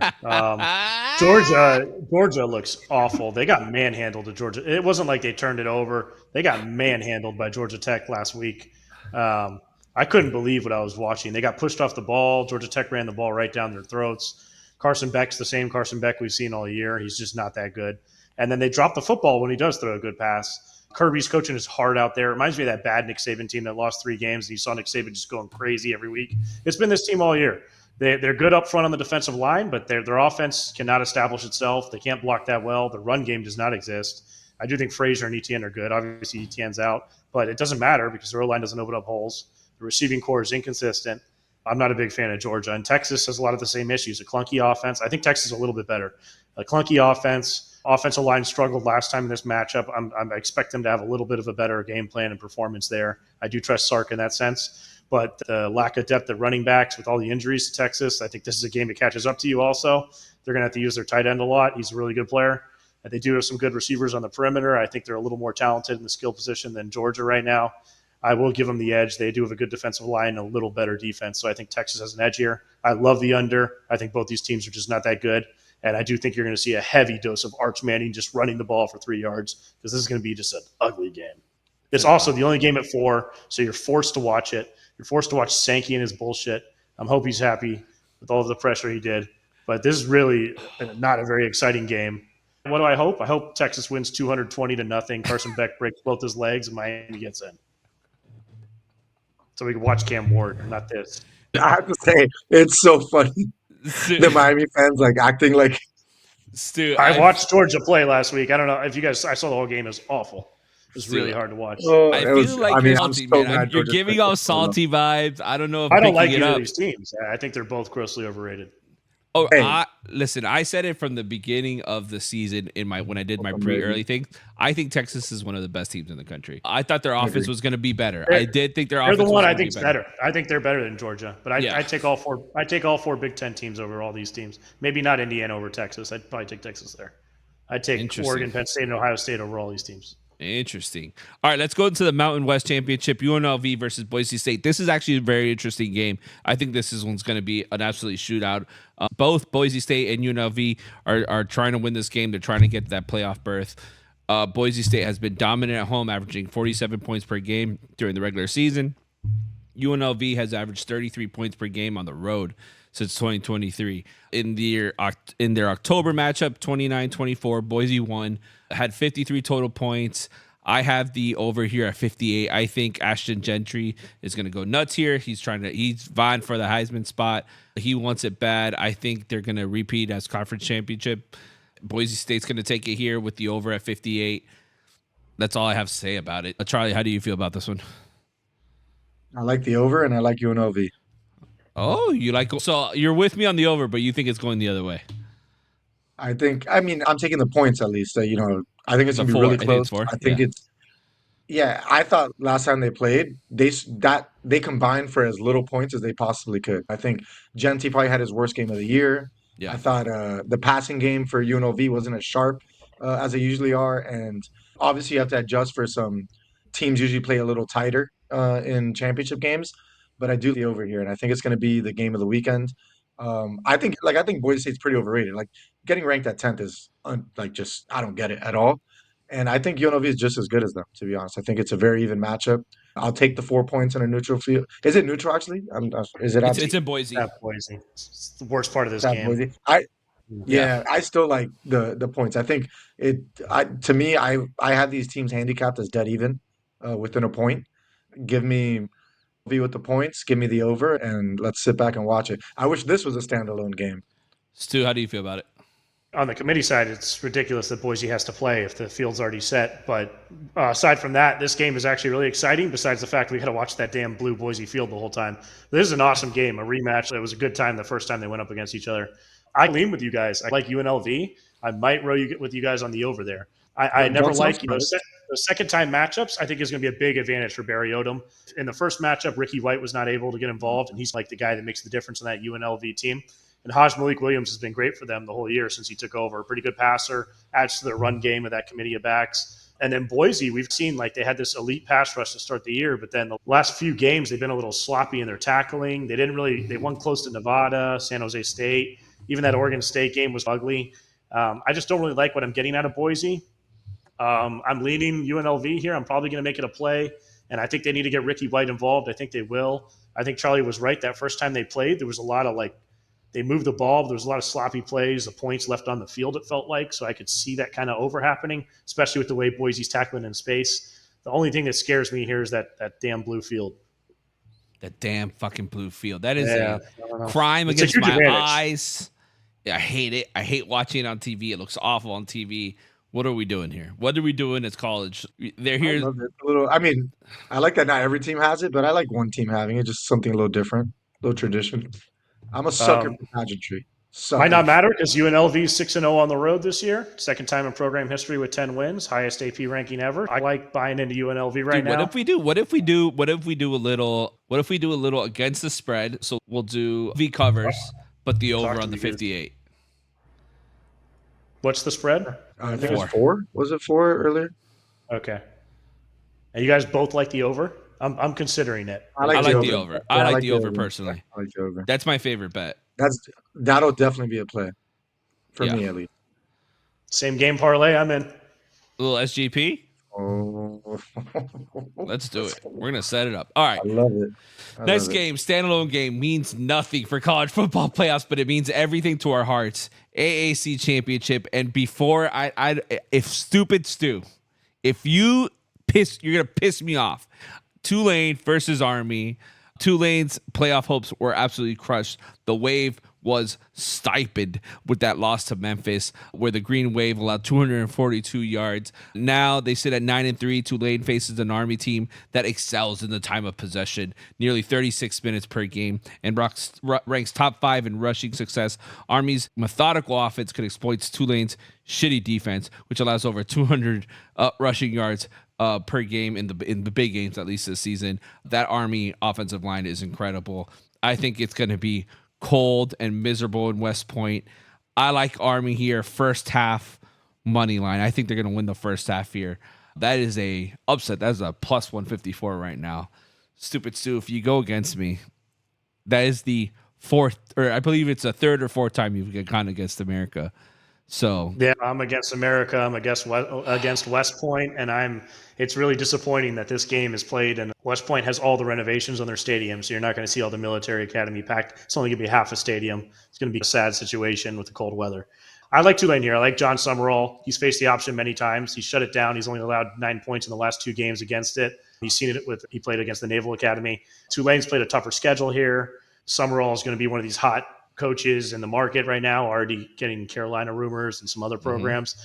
Georgia looks awful. They got manhandled at Georgia. It wasn't like they turned it over. They got manhandled by Georgia Tech last week. I couldn't believe what I was watching. They got pushed off the ball. Georgia Tech ran the ball right down their throats. Carson Beck's the same Carson Beck we've seen all year. He's just not that good. And then they drop the football when he does throw a good pass. Kirby's coaching his heart out there. It reminds me of that bad Nick Saban team that lost 3 games, and you saw Nick Saban just going crazy every week. It's been this team all year. They're good up front on the defensive line, but their offense cannot establish itself. They can't block that well. The run game does not exist. I do think Frazier and Etienne are good. Obviously, Etienne's out, but it doesn't matter because the O-line doesn't open up holes. The receiving core is inconsistent. I'm not a big fan of Georgia. And Texas has a lot of the same issues. A clunky offense. I think Texas is a little bit better. A clunky offense. Offensive line struggled last time in this matchup. I expect them to have a little bit of a better game plan and performance there. I do trust Sark in that sense. But the lack of depth at running backs with all the injuries to Texas, I think this is a game that catches up to you also. They're going to have to use their tight end a lot. He's a really good player. They do have some good receivers on the perimeter. I think they're a little more talented in the skill position than Georgia right now. I will give them the edge. They do have a good defensive line and a little better defense. So I think Texas has an edge here. I love the under. I think both these teams are just not that good. And I do think you're going to see a heavy dose of Arch Manning just running the ball for 3 yards because this is going to be just an ugly game. It's also the only game at 4, so you're forced to watch it. You're forced to watch Sankey and his bullshit. I hope he's happy with all of the pressure he did. But this is really not a very exciting game. What do I hope? I hope Texas wins 220-0. Carson Beck breaks both his legs and Miami gets in. So we can watch Cam Ward, not this. I have to say, it's so funny. The Miami fans acting like. Stu, I watched Georgia play last week. I don't know if you guys. I saw the whole game. It was awful. It was really hard to watch. I feel like you're salty, man. You're giving off salty vibes. I don't know if I don't like either of these teams. I think they're both grossly overrated. Oh, listen, I said it from the beginning of the season when I did my pre-early thing. I think Texas is one of the best teams in the country. I thought their offense was going to be better. I did think their offense was going to be better. They're the one I think's better. I think they're better than Georgia. But I take all 4. I take all 4 Big Ten teams over all these teams. Maybe not Indiana over Texas. I'd probably take Texas there. I'd take Oregon, Penn State, and Ohio State over all these teams. Interesting. All right, let's go into the Mountain West Championship, UNLV versus Boise State. This is actually a very interesting game. I think one's going to be an absolute shootout. Both Boise State and UNLV are trying to win this game. They're trying to get that playoff berth. Boise State has been dominant at home, averaging 47 points per game during the regular season. UNLV has averaged 33 points per game on the road since 2023. In their October matchup, 29-24, Boise won, had 53 total points. I have the over here at 58. I think Ashton Gentry is going to go nuts here. He's vying for the Heisman spot. He wants it bad. I think they're going to repeat as conference championship. Boise State's going to take it here with the over at 58. That's all I have to say about it. Charlie, how do you feel about this one? I like the over, and I like UNLV. Oh, so you're with me on the over, but you think it's going the other way. I'm taking the points at least. I think it's going to be really close. I thought last time they played, they combined for as little points as they possibly could. I think Genty probably had his worst game of the year. Yeah. I thought the passing game for UNLV wasn't as sharp as they usually are. And obviously you have to adjust for some teams usually play a little tighter in championship games. But I do the over here, and I think it's going to be the game of the weekend. I think Boise State's pretty overrated. Getting ranked at 10th is I don't get it at all. And I think UNLV is just as good as them, to be honest. I think it's a very even matchup. I'll take the 4 points in a neutral field. Is it neutral actually? Is it? It's in Boise. Boise. It's the worst part of this game. Boise. I still like the points. I think to me, I have these teams handicapped as dead even within a point. Give me with the points, give me the over, and let's sit back and watch it. I wish this was a standalone game. Stu, how do you feel about it? On the committee side, it's ridiculous that Boise has to play if the field's already set. But aside from that, this game is actually really exciting, besides the fact we got to watch that damn blue Boise field the whole time. This is an awesome game, a rematch. It was a good time the first time they went up against each other. I lean with you guys. I like UNLV. I might row with you guys on the over there. I never Don't sound like surprised. the second time matchups. I think is going to be a big advantage for Barry Odom. In the first matchup, Ricky White was not able to get involved, and he's like the guy that makes the difference in that UNLV team. And Haj Malik Williams has been great for them the whole year since he took over. Pretty good passer, adds to their run game of that committee of backs. And then Boise, we've seen like they had this elite pass rush to start the year, but then the last few games they've been a little sloppy in their tackling. They won close to Nevada, San Jose State. Even that Oregon State game was ugly. I just don't really like what I'm getting out of Boise. I'm leaning UNLV here. I'm probably going to make it a play, and I think they need to get Ricky White involved. I think they will. I think Charlie was right. That first time they played, there was a lot of they moved the ball. There was a lot of sloppy plays, the points left on the field, it felt like. So I could see that kind of over happening, especially with the way Boise's tackling in space. The only thing that scares me here is that damn blue field. That damn fucking blue field. That is Yeah, a crime it's against a huge my advantage. eyes. Yeah, I hate it. I hate watching it on TV. It looks awful on TV. What are we doing here? What are we doing as college? They're I here. love it. I like that not every team has it, but I like one team having it, just something a little different, a little tradition. I'm a sucker for pageantry. Might Sucker. not matter because UNLV is 6-0 on the road this year. Second time in program history with 10 wins, highest AP ranking ever. I like buying into UNLV right Dude, now. What if we do a little against the spread? So we'll do V covers, but the over on the 58. What's the spread? I think it was 4. Was it 4 earlier? Okay. And you guys both like the over? I'm considering it. I like the over. Yeah, I like the over personally. I like the over. That's my favorite bet. That'll definitely be a play for me at least. Same game parlay, I'm in. A little SGP. Oh, Let's do it. We're gonna set it up. All right. I love it. Next game, standalone game, means nothing for college football playoffs, but it means everything to our hearts. AAC championship. And before if stupid Stu, if you're gonna piss me off. Tulane versus Army. Tulane's playoff hopes were absolutely crushed. The Wave was stipend with that loss to Memphis, where the Green Wave allowed 242 yards. Now they sit at 9-3. Tulane faces an Army team that excels in the time of possession, nearly 36 minutes per game, and ranks top 5 in rushing success. Army's methodical offense could exploit Tulane's shitty defense, which allows over 200 rushing yards per game in the big games, at least this season. That Army offensive line is incredible. I think it's going to be cold and miserable in West Point. I like Army here, first half money line. I think they're going to win the first half here. That is a upset. That's a plus 154 right now. Stupid Stu, if you go against me, that is the fourth, or I believe it's a third or fourth time you've gone against America. So yeah, I'm against America. I'm against West Point, and it's really disappointing that this game is played. And West Point has all the renovations on their stadium, so you're not going to see all the military academy packed. It's only going to be half a stadium. It's going to be a sad situation with the cold weather. I like Tulane here. I like John Summerall. He's faced the option many times. He shut it down. He's only allowed 9 points in the last 2 games against it. He's seen it he played against the Naval Academy. Tulane's played a tougher schedule here. Summerall is going to be one of these hot coaches in the market right now, already getting Carolina rumors and some other programs.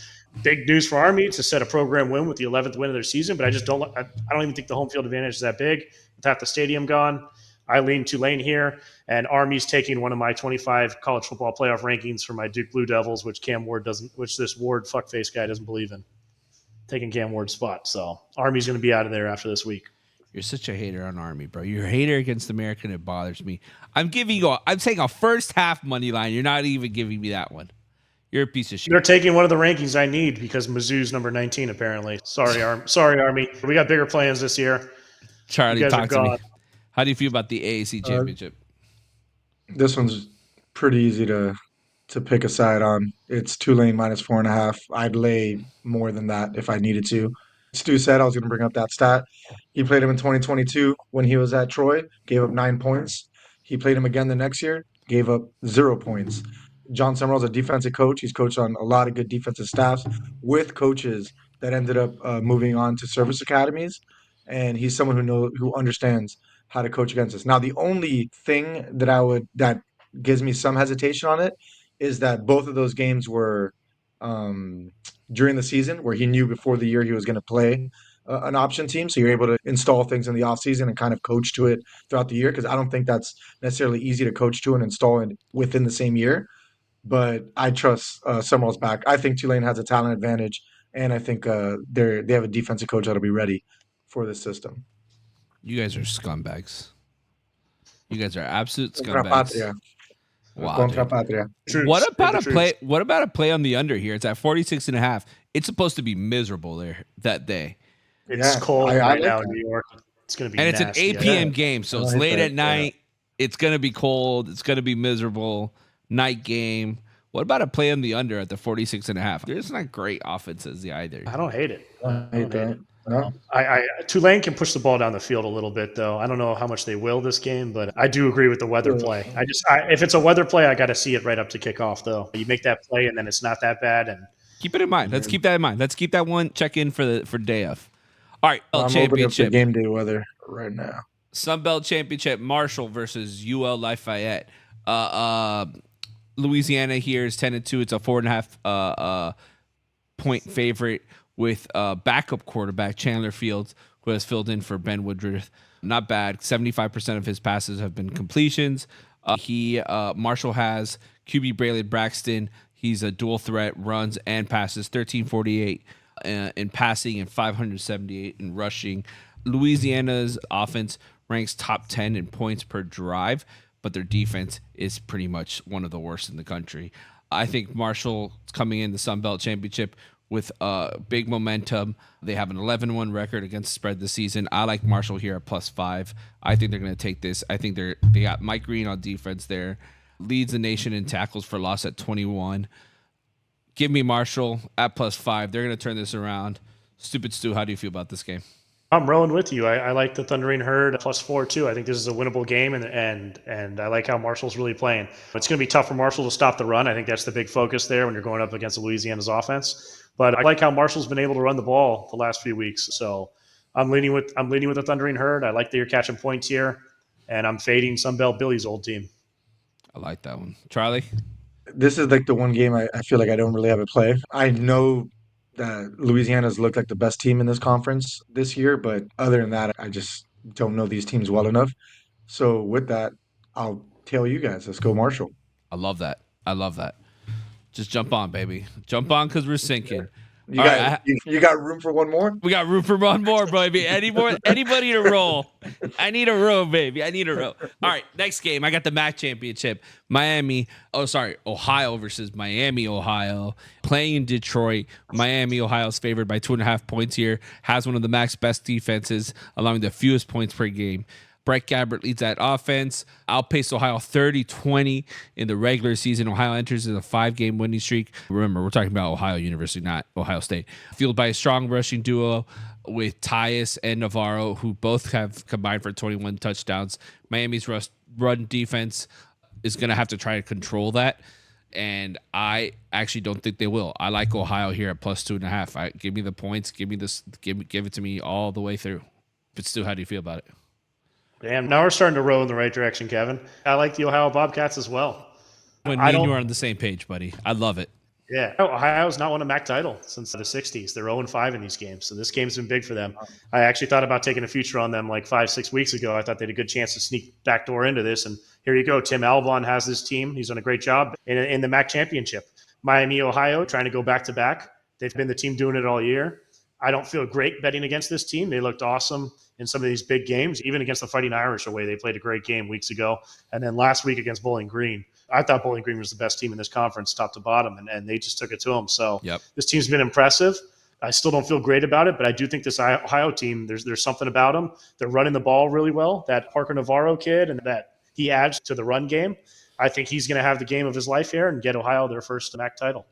Big news for Army to set a program win with the 11th win of their season, but I don't even think the home field advantage is that big with half the stadium gone. I lean Tulane here, and Army's taking one of my 25 college football playoff rankings for my Duke Blue Devils, which this Ward fuckface guy doesn't believe in. Taking Cam Ward's spot. So Army's going to be out of there after this week. you're such a hater on Army, bro. You're a hater against America, and it bothers me. I'm saying a first half money line. You're not even giving me that one. You're a piece of shit. They're taking one of the rankings I need because Mizzou's number 19, apparently. Sorry, Army. We got bigger plans this year. Charlie, talk to me. How do you feel about the AAC championship? This one's pretty easy to pick a side on. It's Tulane minus 4.5. I'd lay more than that if I needed to. Stu said I was going to bring up that stat. He played him in 2022 when he was at Troy, gave up 9 points. He played him again the next year, gave up 0 points. John Summerall's a defensive coach. He's coached on a lot of good defensive staffs with coaches that ended up moving on to service academies. And he's someone who understands how to coach against us. Now, the only thing that gives me some hesitation on it is that both of those games were during the season, where he knew before the year he was going to play an option team. So you're able to install things in the offseason and kind of coach to it throughout the year, because I don't think that's necessarily easy to coach to and install it within the same year. But I trust Summerall's back. I think Tulane has a talent advantage. and I think they have a defensive coach that'll be ready for the system. You guys are scumbags. You guys are absolute Contra scumbags. patria. Wow, Contra dude. patria. What about a play? Troops. What about a play on the under here? It's at 46.5. It's supposed to be miserable there that day. It's Yeah, cold I right like now that. in New York. It's going to be And it's an nasty. 8 p.m. Yeah. game, so I it's like late that, at night. It's going to be cold. It's going to be miserable. Night game. What about a play on the under at the 46.5? There's not great offenses either. I don't hate it. I hate that. No? Tulane can push the ball down the field a little bit, though. I don't know how much they will this game, but I do agree with the weather play. If it's a weather play, I got to see it right up to kickoff, though. You make that play, and then it's not that bad. And Keep it in mind. Let's keep that in mind. Let's keep that one check in for day of. All right, I'm opening up the championship. game day weather right now. Sunbelt Championship, Marshall versus UL Lafayette. Louisiana here is 10-2. It's a 4.5 point favorite with backup quarterback Chandler Fields, who has filled in for Ben Woodruff. Not bad. 75% of his passes have been completions. Marshall has QB Braylon Braxton. He's a dual threat, runs and passes, 1348 in passing and 578 in rushing. Louisiana's offense ranks top 10 in points per drive, but their defense is pretty much one of the worst in the country. I think Marshall coming in the Sun Belt Championship with big momentum. They have an 11-1 record against the spread this season. I like Marshall here at +5. I think they're going to take this. I think they got Mike Green on defense there. Leads the nation in tackles for loss at 21. Give me Marshall at +5. They're going to turn this around. Stupid Stu, how do you feel about this game? I'm rolling with you. I like the Thundering Herd +4 too. I think this is a winnable game, and I like how Marshall's really playing. It's going to be tough for Marshall to stop the run. I think that's the big focus there when you're going up against Louisiana's offense. But I like how Marshall's been able to run the ball the last few weeks. So I'm leaning with the Thundering Herd. I like that you're catching points here, and I'm fading Sunbelt Billy's old team. I like that one. Charlie? This is like the one game I feel like I don't really have a play. I know that Louisiana's looked like the best team in this conference this year, but other than that, I just don't know these teams well enough. So with that, I'll tell you guys, let's go Marshall. I love that. Just jump on, baby. Jump on because we're sinking. You got room for one more? We got room for one more, baby. Anybody to roll. I need a row, baby. I need a row. All right, next game. I got the MAC championship. Ohio versus Miami, Ohio. Playing in Detroit. Miami, Ohio's favored by 2.5 points here. Has one of the MAC's best defenses, allowing the fewest points per game. Brett Gabbert leads that offense. Outpaced Ohio 30-20 in the regular season. Ohio enters in a 5-game winning streak. Remember, we're talking about Ohio University, not Ohio State. Fueled by a strong rushing duo with Tyus and Navarro, who both have combined for 21 touchdowns. Miami's run defense is going to have to try to control that, and I actually don't think they will. I like Ohio here at +2.5. Give me the points. Give it to me all the way through. But still, how do you feel about it? Damn, now we're starting to row in the right direction, Kevin. I like the Ohio Bobcats as well. When me and you are on the same page, buddy. I love it. Yeah, Ohio's not won a MAC title since the 60s. They're 0-5 in these games, so this game's been big for them. I actually thought about taking a future on them like 5-6 weeks ago. I thought they had a good chance to sneak backdoor into this, and here you go. Tim Alvon has this team. He's done a great job in the MAC championship. Miami, Ohio, trying to go back-to-back. They've been the team doing it all year. I don't feel great betting against this team. They looked awesome in some of these big games, even against the Fighting Irish away. They played a great game weeks ago. And then last week against Bowling Green, I thought Bowling Green was the best team in this conference, top to bottom, and they just took it to them. So This team's been impressive. I still don't feel great about it, but I do think this Ohio team, there's something about them. They're running the ball really well. That Parker Navarro kid, and that he adds to the run game. I think he's going to have the game of his life here and get Ohio their first MAC title.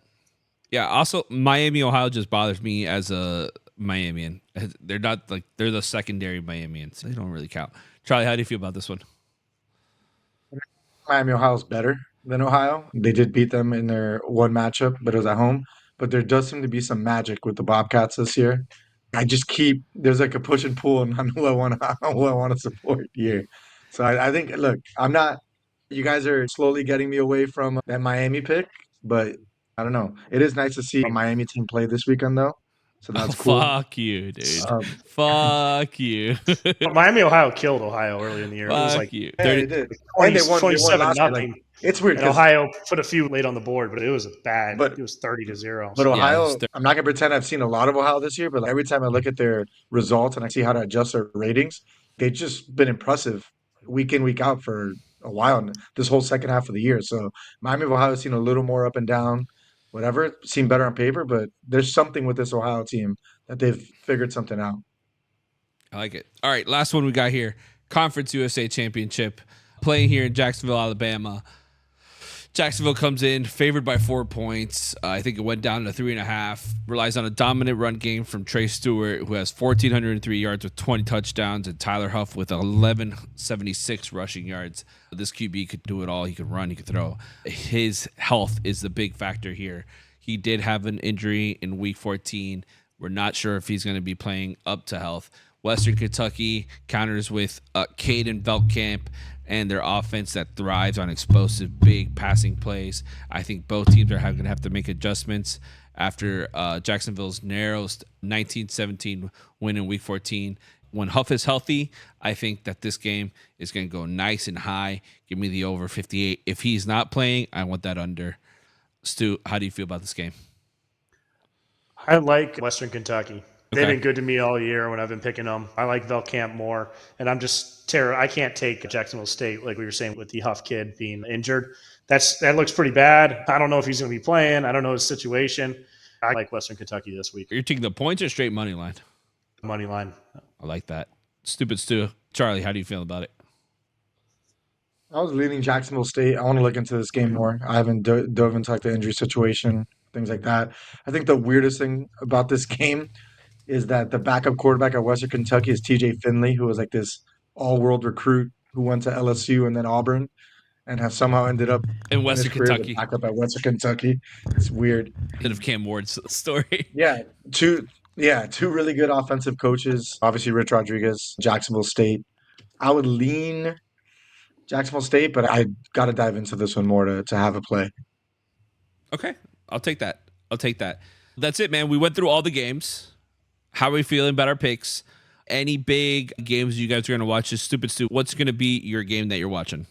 Yeah, also Miami, Ohio just bothers me as a Miamian. They're not like they're the secondary Miamians. They don't really count. Charlie, how do you feel about this one? Miami, Ohio's better than Ohio. They did beat them in their one matchup, but it was at home. But there does seem to be some magic with the Bobcats this year. There's like a push and pull on who I want to support here. So I think, look, you guys are slowly getting me away from that Miami pick, but I don't know. It is nice to see a Miami team play this weekend, though. So that's cool. Fuck you, dude. Fuck you. Miami, Ohio killed Ohio early in the year. It was like you. Yeah, they did. 27-0. It's weird And because, Ohio put a few late on the board, but it was bad. but It was 30-0. but Yeah, Ohio, I'm not gonna pretend I've seen a lot of Ohio this year, but every time I look at their results and I see how to adjust their ratings, they've just been impressive week in, week out for a while, this whole second half of the year. So Miami of Ohio has seen a little more up and down, whatever, seem better on paper, but there's something with this Ohio team that they've figured something out. I like it. All right, last one we got here. Conference USA Championship. Playing here in Jacksonville, Alabama. Jacksonville comes in favored by 4 points. I think it went down to 3.5. Relies on a dominant run game from Trey Stewart, who has 1,403 yards with 20 touchdowns, and Tyler Huff with 1,176 rushing yards. This QB could do it all. He could run. He could throw. His health is the big factor here. He did have an injury in Week 14. We're not sure if he's going to be playing up to health. Western Kentucky counters with Caden Velkamp and their offense that thrives on explosive, big passing plays. I think both teams are going to have to make adjustments after Jacksonville's narrow 19-17 win in Week 14. When Huff is healthy, I think that this game is going to go nice and high. Give me the over 58. If he's not playing, I want that under. Stu, how do you feel about this game? I like Western Kentucky. They've Okay. been good to me all year when I've been picking them. I like Velkamp more, and I'm just I can't take Jacksonville State, like we were saying with the Huff kid being injured. That looks pretty bad. I don't know if he's going to be playing. I don't know his situation. I like Western Kentucky this week. You're taking the points or straight money line? Money line. I like that. Stupid Stu. Charlie, how do you feel about it? I was leaning Jacksonville State. I want to look into this game more. I haven't dove into like the injury situation, things like that. I think the weirdest thing about this game is that the backup quarterback at Western Kentucky is TJ Finley, who was like this all-world recruit who went to LSU and then Auburn and has somehow ended up In in his Western career as a Kentucky, backup at Western Kentucky. It's weird. instead of Cam Ward's story. Yeah, two really good offensive coaches. Obviously, Rich Rodriguez, Jacksonville State. I would lean Jacksonville State, but I got to dive into this one more to have a play. Okay, I'll take that. That's it, man. We went through all the games. How are we feeling about our picks? Any big games you guys are going to watch? Just Stupid Stu, what's going to be your game that you're watching?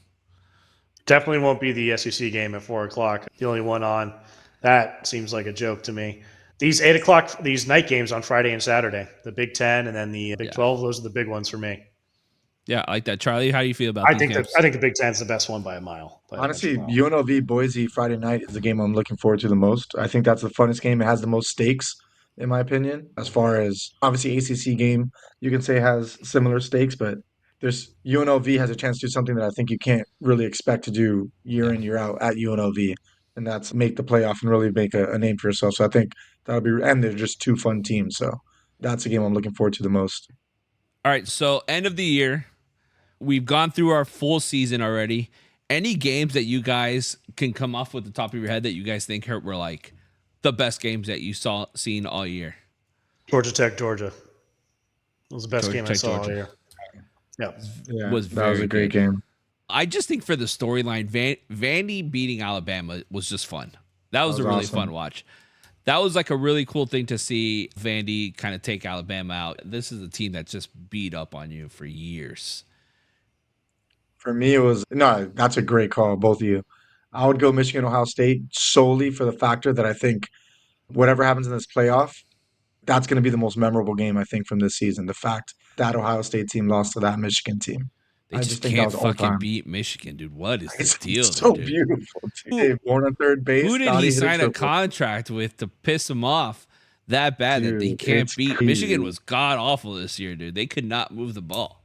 Definitely won't be the SEC game at 4 o'clock. The only one on. That seems like a joke to me. These 8 o'clock, these night games on Friday and Saturday, the Big 10 and then the Big 12, those are the big ones for me. Yeah, I like that. Charlie, how do you feel about these games? I think the Big 10 is the best one by a mile. Honestly, UNLV Boise Friday night is the game I'm looking forward to the most. I think that's the funnest game. It has the most stakes, in my opinion. As far as obviously ACC game, you can say has similar stakes, but there's UNLV has a chance to do something that I think you can't really expect to do year in year out at UNLV, and that's make the playoff and really make a name for yourself. So I think that'll be, and they're just two fun teams. So that's the game I'm looking forward to the most. All right, so end of the year. We've gone through our full season already. Any games that you guys can come off with the top of your head that you guys think were like the best games that you seen all year? Georgia Tech, Georgia. It was the best Georgia game I Tech, saw all Georgia. year. Yeah. Yeah, Was that was very a great good. game. I just think for the storyline, Vandy beating Alabama was just fun. That was a really awesome. fun watch. That was like a really cool thing to see Vandy kind of take Alabama out. This is a team that's just beat up on you for years. For me, it was no. That's a great call, both of you. I would go Michigan, Ohio State solely for the factor that I think whatever happens in this playoff, that's going to be the most memorable game I think from this season. The fact that Ohio State team lost to that Michigan team, They I just just think that can't was all fucking time. beat Michigan, dude. What is the It's deal so there, dude? beautiful. Who- Dude. Born on third base. Who did Dottie he hit sign a triple. contract with to piss him off that bad that they Dude, can't it's beat? crazy. Michigan was god awful this year, dude. They could not move the ball.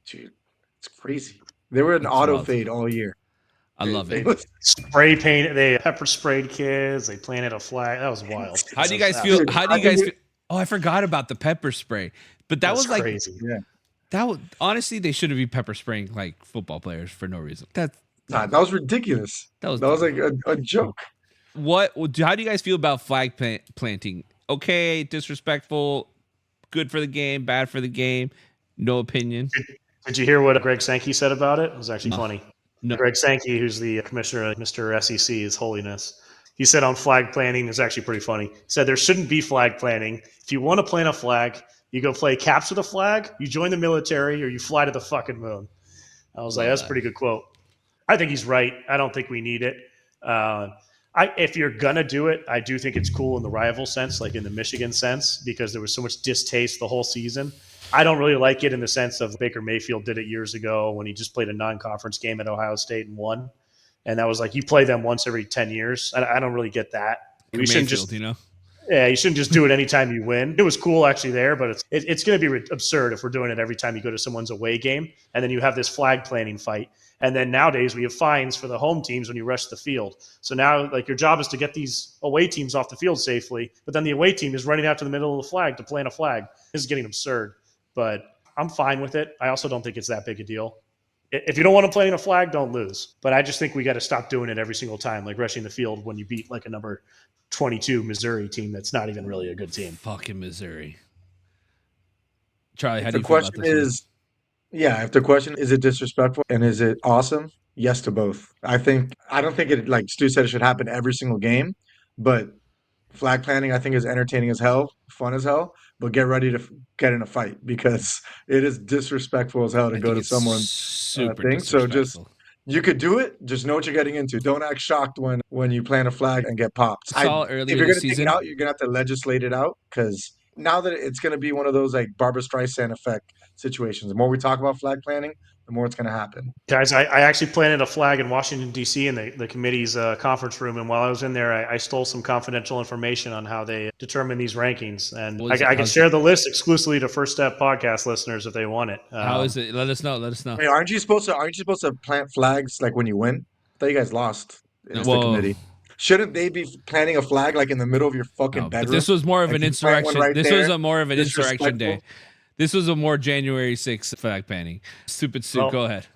Dude, it's crazy. They were an It's auto wild. fade all year. I love They it. was- Spray paint. They pepper sprayed kids. They planted a flag. That was wild. How do you guys That feel? Dude, How do I you guys think feel? Oh, I forgot about the pepper spray. But that was like crazy. that was honestly they should have been pepper spraying like football players for no reason. Nah, that was ridiculous. That was like a joke. how do you guys feel about flag planting? Okay, disrespectful, good for the game, bad for the game, no opinion. Did you hear what Greg Sankey said about it? It was actually funny. No. Greg Sankey, who's the commissioner of Mr. SEC, His Holiness, he said on flag planting, it's actually pretty funny. He said there shouldn't be flag planting. If you want to plant a flag, you go play capture the flag, you join the military, or you fly to the fucking moon. I was like, that's a pretty good quote. I think he's right. I don't think we need it. If you're going to do it, I do think it's cool in the rival sense, like in the Michigan sense, because there was so much distaste the whole season. I don't really like it in the sense of Baker Mayfield did it years ago when he just played a non-conference game at Ohio State and won. And that was like, you play them once every 10 years. I don't really get that. We shouldn't just, you know? Yeah, you shouldn't just do it anytime you win. It was cool actually there, but it's going to be absurd if we're doing it every time you go to someone's away game, and then you have this flag planting fight. And then nowadays we have fines for the home teams when you rush the field. So now, like, your job is to get these away teams off the field safely, but then the away team is running out to the middle of the flag to plant a flag. This is getting absurd, but I'm fine with it. I also don't think it's that big a deal. If you don't want to play in a flag, don't lose. But I just think we got to stop doing it every single time, like rushing the field when you beat like a number 22 Missouri team that's not even really a good team. Fucking Missouri. Charlie, how If do you the feel about question this is, yeah, if the question is it disrespectful and is it awesome? Yes to both. I don't think it, like Stu said, it should happen every single game, but flag planting I think is entertaining as hell, fun as hell, but get ready to get in a fight because it is disrespectful as hell to I go think to it's someone's super thing. So just disrespectful. you could do it, just know what you're getting into. Don't act shocked when you plant a flag and get popped. Saw If earlier you're this gonna take it season. out, you're gonna have to legislate it out because now that it's gonna be one of those like Barbara Streisand effect situations. The more we talk about flag planting, the more it's gonna happen. Guys, I actually planted a flag in Washington, D.C. in the committee's conference room. And while I was in there, I stole some confidential information on how they determine these rankings. And I can share the list exclusively to First Step podcast listeners if they want it. How is it? Let us know. Let us know. Hey, aren't you supposed to plant flags like when you win? I thought you guys lost as the committee. Shouldn't they be planting a flag like in the middle of your fucking bedroom? But this was more of like an insurrection. Right this there, was a more of an insurrection day. This was a more January 6th flag planting. Stupid Sue, go ahead.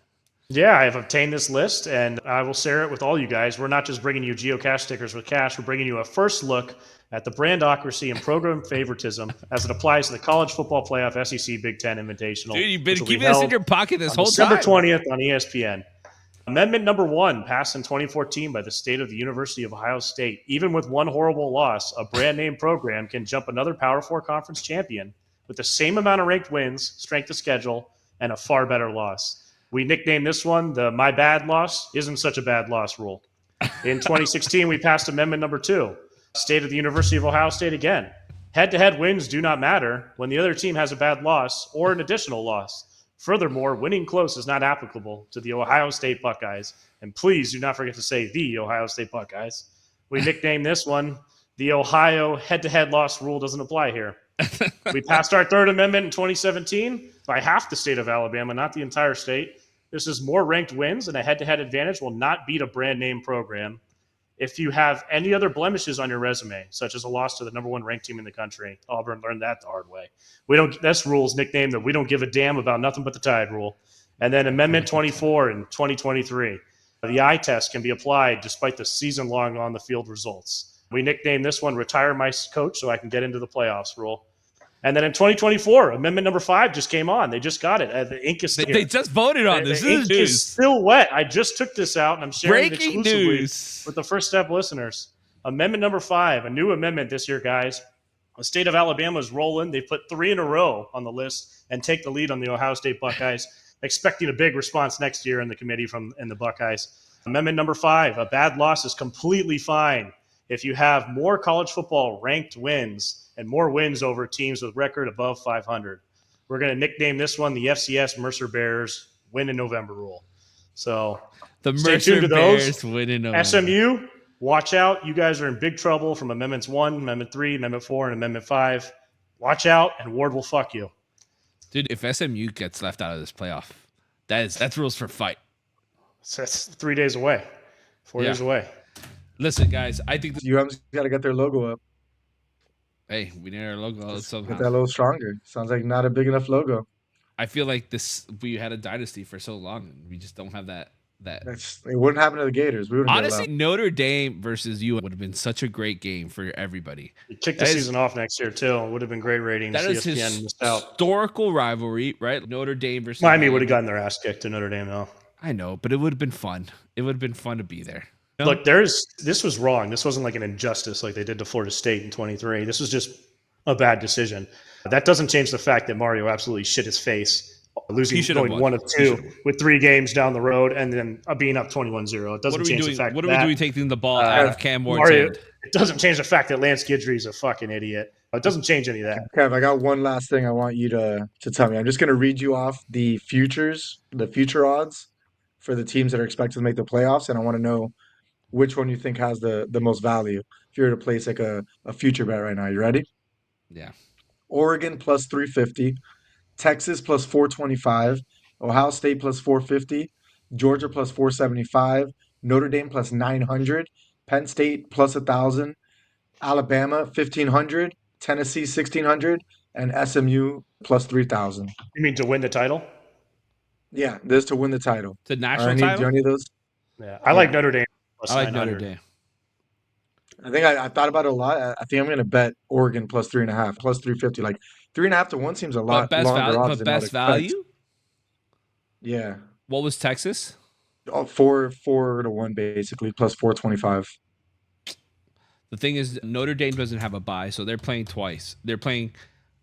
Yeah, I've obtained this list, and I will share it with all you guys. We're not just bringing you geocache stickers with cash. We're bringing you a first look at the brandocracy and program favoritism as it applies to the college football playoff SEC Big Ten Invitational. Dude, you've been keeping this in your pocket this whole December time. December 20th on ESPN. Amendment number 1 passed in 2014 by the state of the University of Ohio State. Even with one horrible loss, a brand name program can jump another Power 4 conference champion with the same amount of ranked wins, strength of schedule, and a far better loss. We nicknamed this one the My Bad Loss Isn't Such a Bad Loss rule. In 2016, we passed amendment number 2. State of the University of Ohio State again. Head-to-head wins do not matter when the other team has a bad loss or an additional loss. Furthermore, winning close is not applicable to the Ohio State Buckeyes. And please do not forget to say the Ohio State Buckeyes. We nicknamed this one the Ohio head-to-head loss rule doesn't apply here. We passed our third amendment in 2017 by half the state of Alabama, not the entire state. This is more ranked wins, and a head-to-head advantage will not beat a brand name program. If you have any other blemishes on your resume, such as a loss to the number 1 ranked team in the country, Auburn learned that the hard way. This rule is nicknamed that we don't give a damn about nothing but the Tide rule. And then Amendment 24 in 2023. The eye test can be applied despite the season-long on-the-field results. We nicknamed this one Retire My Coach so I can get into the playoffs rule. And then in 2024, Amendment number 5 just came on. They just got it. The ink is still They just voted on this. The ink is still wet. I just took this out, and I'm sharing it exclusively with the First Step listeners. Amendment number 5, a new amendment this year, guys. The state of Alabama is rolling. They put 3 in a row on the list and take the lead on the Ohio State Buckeyes, expecting a big response next year in the committee in the Buckeyes. Amendment number 5, a bad loss is completely fine if you have more college football ranked wins and more wins over teams with record above 500. We're going to nickname this one the FCS Mercer Bears Win in November rule. So the stay Mercer tuned to Bears those. Win in November. SMU, watch out. You guys are in big trouble from Amendments 1, Amendment 3, Amendment 4, and Amendment 5. Watch out, and Ward will fuck you. Dude, if SMU gets left out of this playoff, that's rules for fight. So that's 3 days away, 4 days away. Listen, guys, I think UM's got to get their logo up. Hey, we need our logo somehow. Get that a little stronger. Sounds like not a big enough logo. I feel like we had a dynasty for so long, and we just don't have that. It wouldn't happen to the Gators. We wouldn't honestly, Notre Dame versus UM would have been such a great game for everybody. You kick the season off next year too. It would have been great ratings. That is historical rivalry, right? Notre Dame versus Miami would have gotten their ass kicked to Notre Dame, though. I know, but it would have been fun. It would have been fun to be there. You know? Look, this was wrong. This wasn't like an injustice like they did to Florida State in 23. This was just a bad decision. That doesn't change the fact that Mario absolutely shit his face losing, should've going won. 1 of He 2 with 3 games down the road, and then being up 21-0. It doesn't What are we change doing? the fact What are that we doing taking the ball out of Cam Ward's Mario, hand? it doesn't change the fact that Lance Guidry is a fucking idiot. It doesn't change any of that. Kev, I got one last thing I want you to tell me. I'm just going to read you off the future odds for the teams that are expected to make the playoffs, and I want to know which one you think has the most value. If you were to place like a future bet right now, you ready? Yeah. Oregon plus 350, Texas plus 425, Ohio State plus 450, Georgia plus 475, Notre Dame plus 900, Penn State plus 1,000, Alabama 1,500, Tennessee 1,600, and SMU plus 3,000. You mean to win the title? Yeah, this to win the title. The Are national title? do any of those? Yeah, I like Notre Dame plus I like 900. Notre Dame. I think I thought about it a lot. I think I'm going to bet Oregon plus 3.5, plus 350. Like 3.5 to 1 seems a lot longer odds than I would best expect. value? Yeah. What was Texas? Oh, 4 to 1 basically, plus 425. The thing is, Notre Dame doesn't have a bye, so they're playing twice. They're playing.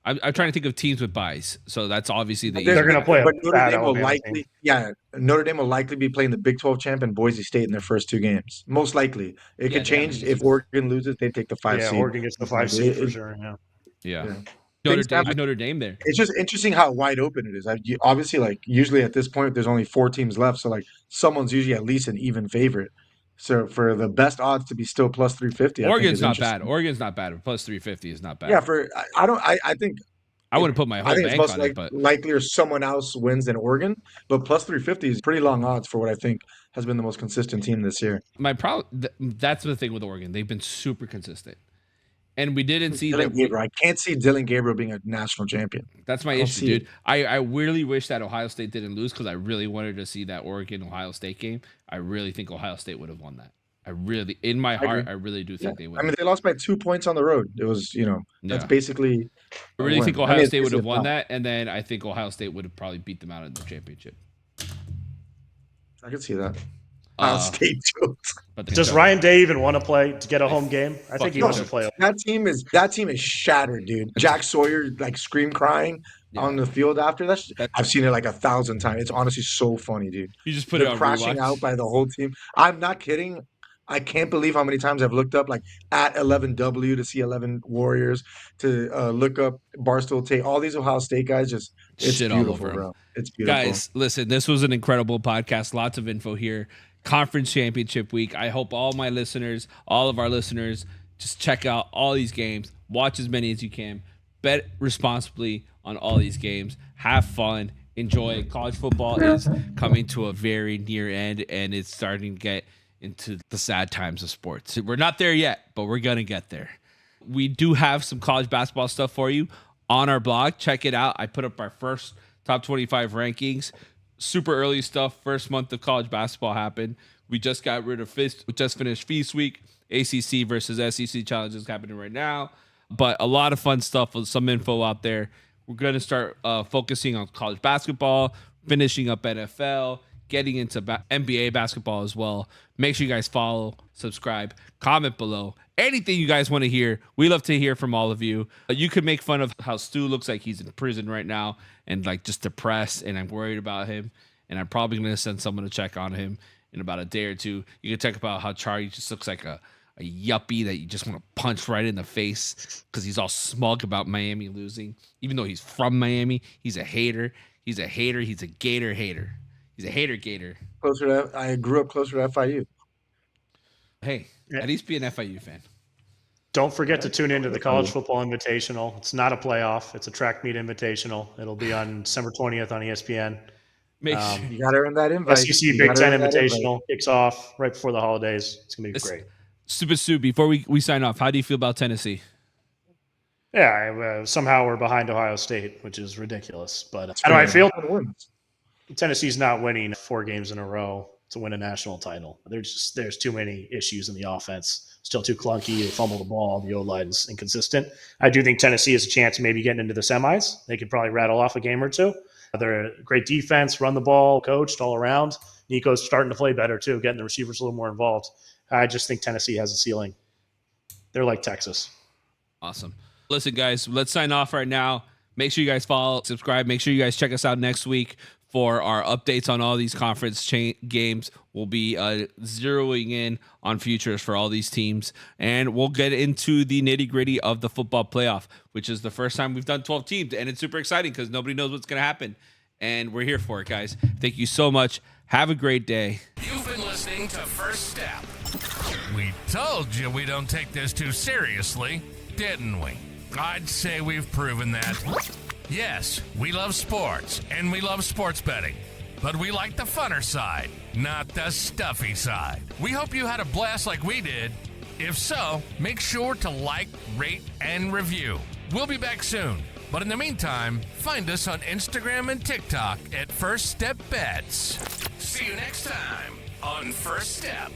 I'm trying to think of teams with buys, so that's obviously the They're going to play But a Notre bad Dame will Alabama likely, team. Notre Dame will likely be playing the Big 12 champ and Boise State in their first 2 games. Most likely, it could they have change Elizabeth. if Oregon loses. They take the 5 Yeah, seed. Oregon gets the 5 seed for sure. Yeah. Yeah. Yeah. Notre Dame there. It's just interesting how wide open it is. Obviously, like usually at this point, there's only 4 teams left, so like someone's usually at least an even favorite. So for the best odds to be still plus 350, I think Oregon's is not bad. interesting. Oregon's not bad. Plus 350 is not bad. Yeah, I think I wouldn't put my I whole think it's bank most on it, but likelier someone else wins than Oregon, but plus 350 is pretty long odds for what I think has been the most consistent team this year. my problem. That's the thing with Oregon. They've been super consistent, and we didn't see Dylan that. Gabriel, I can't see Dylan Gabriel being a national champion. That's my I don't issue, see dude. it. I really wish that Ohio State didn't lose because I really wanted to see that Oregon Ohio State game. I really think Ohio State would have won that. I really, in my heart, agree. I really do Yeah. think they would. I mean, they lost by 2 points on the road. It was, that's Yeah. basically I a really think win. Ohio I mean, State would it's have won not. that, and then I think Ohio State would have probably beat them out in the championship. I could see that. Ohio State jokes. But Does Ryan Day even want to play to get a home game? I think he fucking wants to don't. play. That team is shattered, dude. Jack Sawyer like scream crying on the field after that. I've seen it like 1,000 times. It's honestly so funny, dude. You just put They're it on crashing rewatch. out by the whole team. I'm not kidding. I can't believe how many times I've looked up like at 11W to see 11 Warriors, to look up Barstool Tate. All these Ohio State guys just it's Shit all beautiful, over 'em. bro. It's beautiful. Guys, listen, this was an incredible podcast. Lots of info here. Conference championship week. I hope all of our listeners, just check out all these games. Watch as many as you can. Bet responsibly on all these games. Have fun. Enjoy. College football is coming to a very near end, and it's starting to get into the sad times of sports. We're not there yet, but we're going to get there. We do have some college basketball stuff for you on our blog. Check it out. I put up our first top 25 rankings. Super early stuff. First month of college basketball happened. We just got rid of we just finished Feast Week. ACC versus SEC challenges happening right now. But a lot of fun stuff with some info out there. We're going to start focusing on college basketball, finishing up NFL, getting into NBA basketball as well. Make sure you guys follow, subscribe, comment below. Anything you guys want to hear, we love to hear from all of you. You could make fun of how Stu looks like he's in prison right now and like just depressed, and I'm worried about him, and I'm probably going to send someone to check on him in about a day or two. You can talk about how Charlie just looks like a yuppie that you just want to punch right in the face because he's all smug about Miami losing. Even though he's from Miami, he's a hater. He's a hater. He's a Gator hater. He's a hater Gator. I grew up closer to FIU. Hey, at least be an FIU fan. Don't forget to tune into the College Football Invitational. It's not a playoff. It's a track meet invitational. It'll be on December 20th on ESPN. Make sure You got to earn that invite. SEC Big Ten Invitational kicks off right before the holidays. It's going to be great. Super Sue, before we sign off, how do you feel about Tennessee? Yeah, somehow we're behind Ohio State, which is ridiculous. But how do I feel? Tennessee's not winning 4 games in a row to win a national title. There's too many issues in the offense. Still too clunky. They fumble the ball. The O-line's inconsistent. I do think Tennessee has a chance of maybe getting into the semis. They could probably rattle off a game or two. They're a great defense, run the ball, coached all around. Nico's starting to play better too, getting the receivers a little more involved. I just think Tennessee has a ceiling. They're like Texas. Awesome. Listen, guys, let's sign off right now. Make sure you guys follow, subscribe. Make sure you guys check us out next week for our updates on all these conference games. We'll be zeroing in on futures for all these teams, and we'll get into the nitty-gritty of the football playoff, which is the first time we've done 12 teams, and it's super exciting because nobody knows what's going to happen, and we're here for it, guys. Thank you so much. Have a great day. You've been listening to First Step. We told you we don't take this too seriously, didn't we? I'd say we've proven that. Yes, we love sports, and we love sports betting. But we like the funner side, not the stuffy side. We hope you had a blast like we did. If so, make sure to like, rate, and review. We'll be back soon. But in the meantime, find us on Instagram and TikTok at First Step Bets. See you next time on First Step.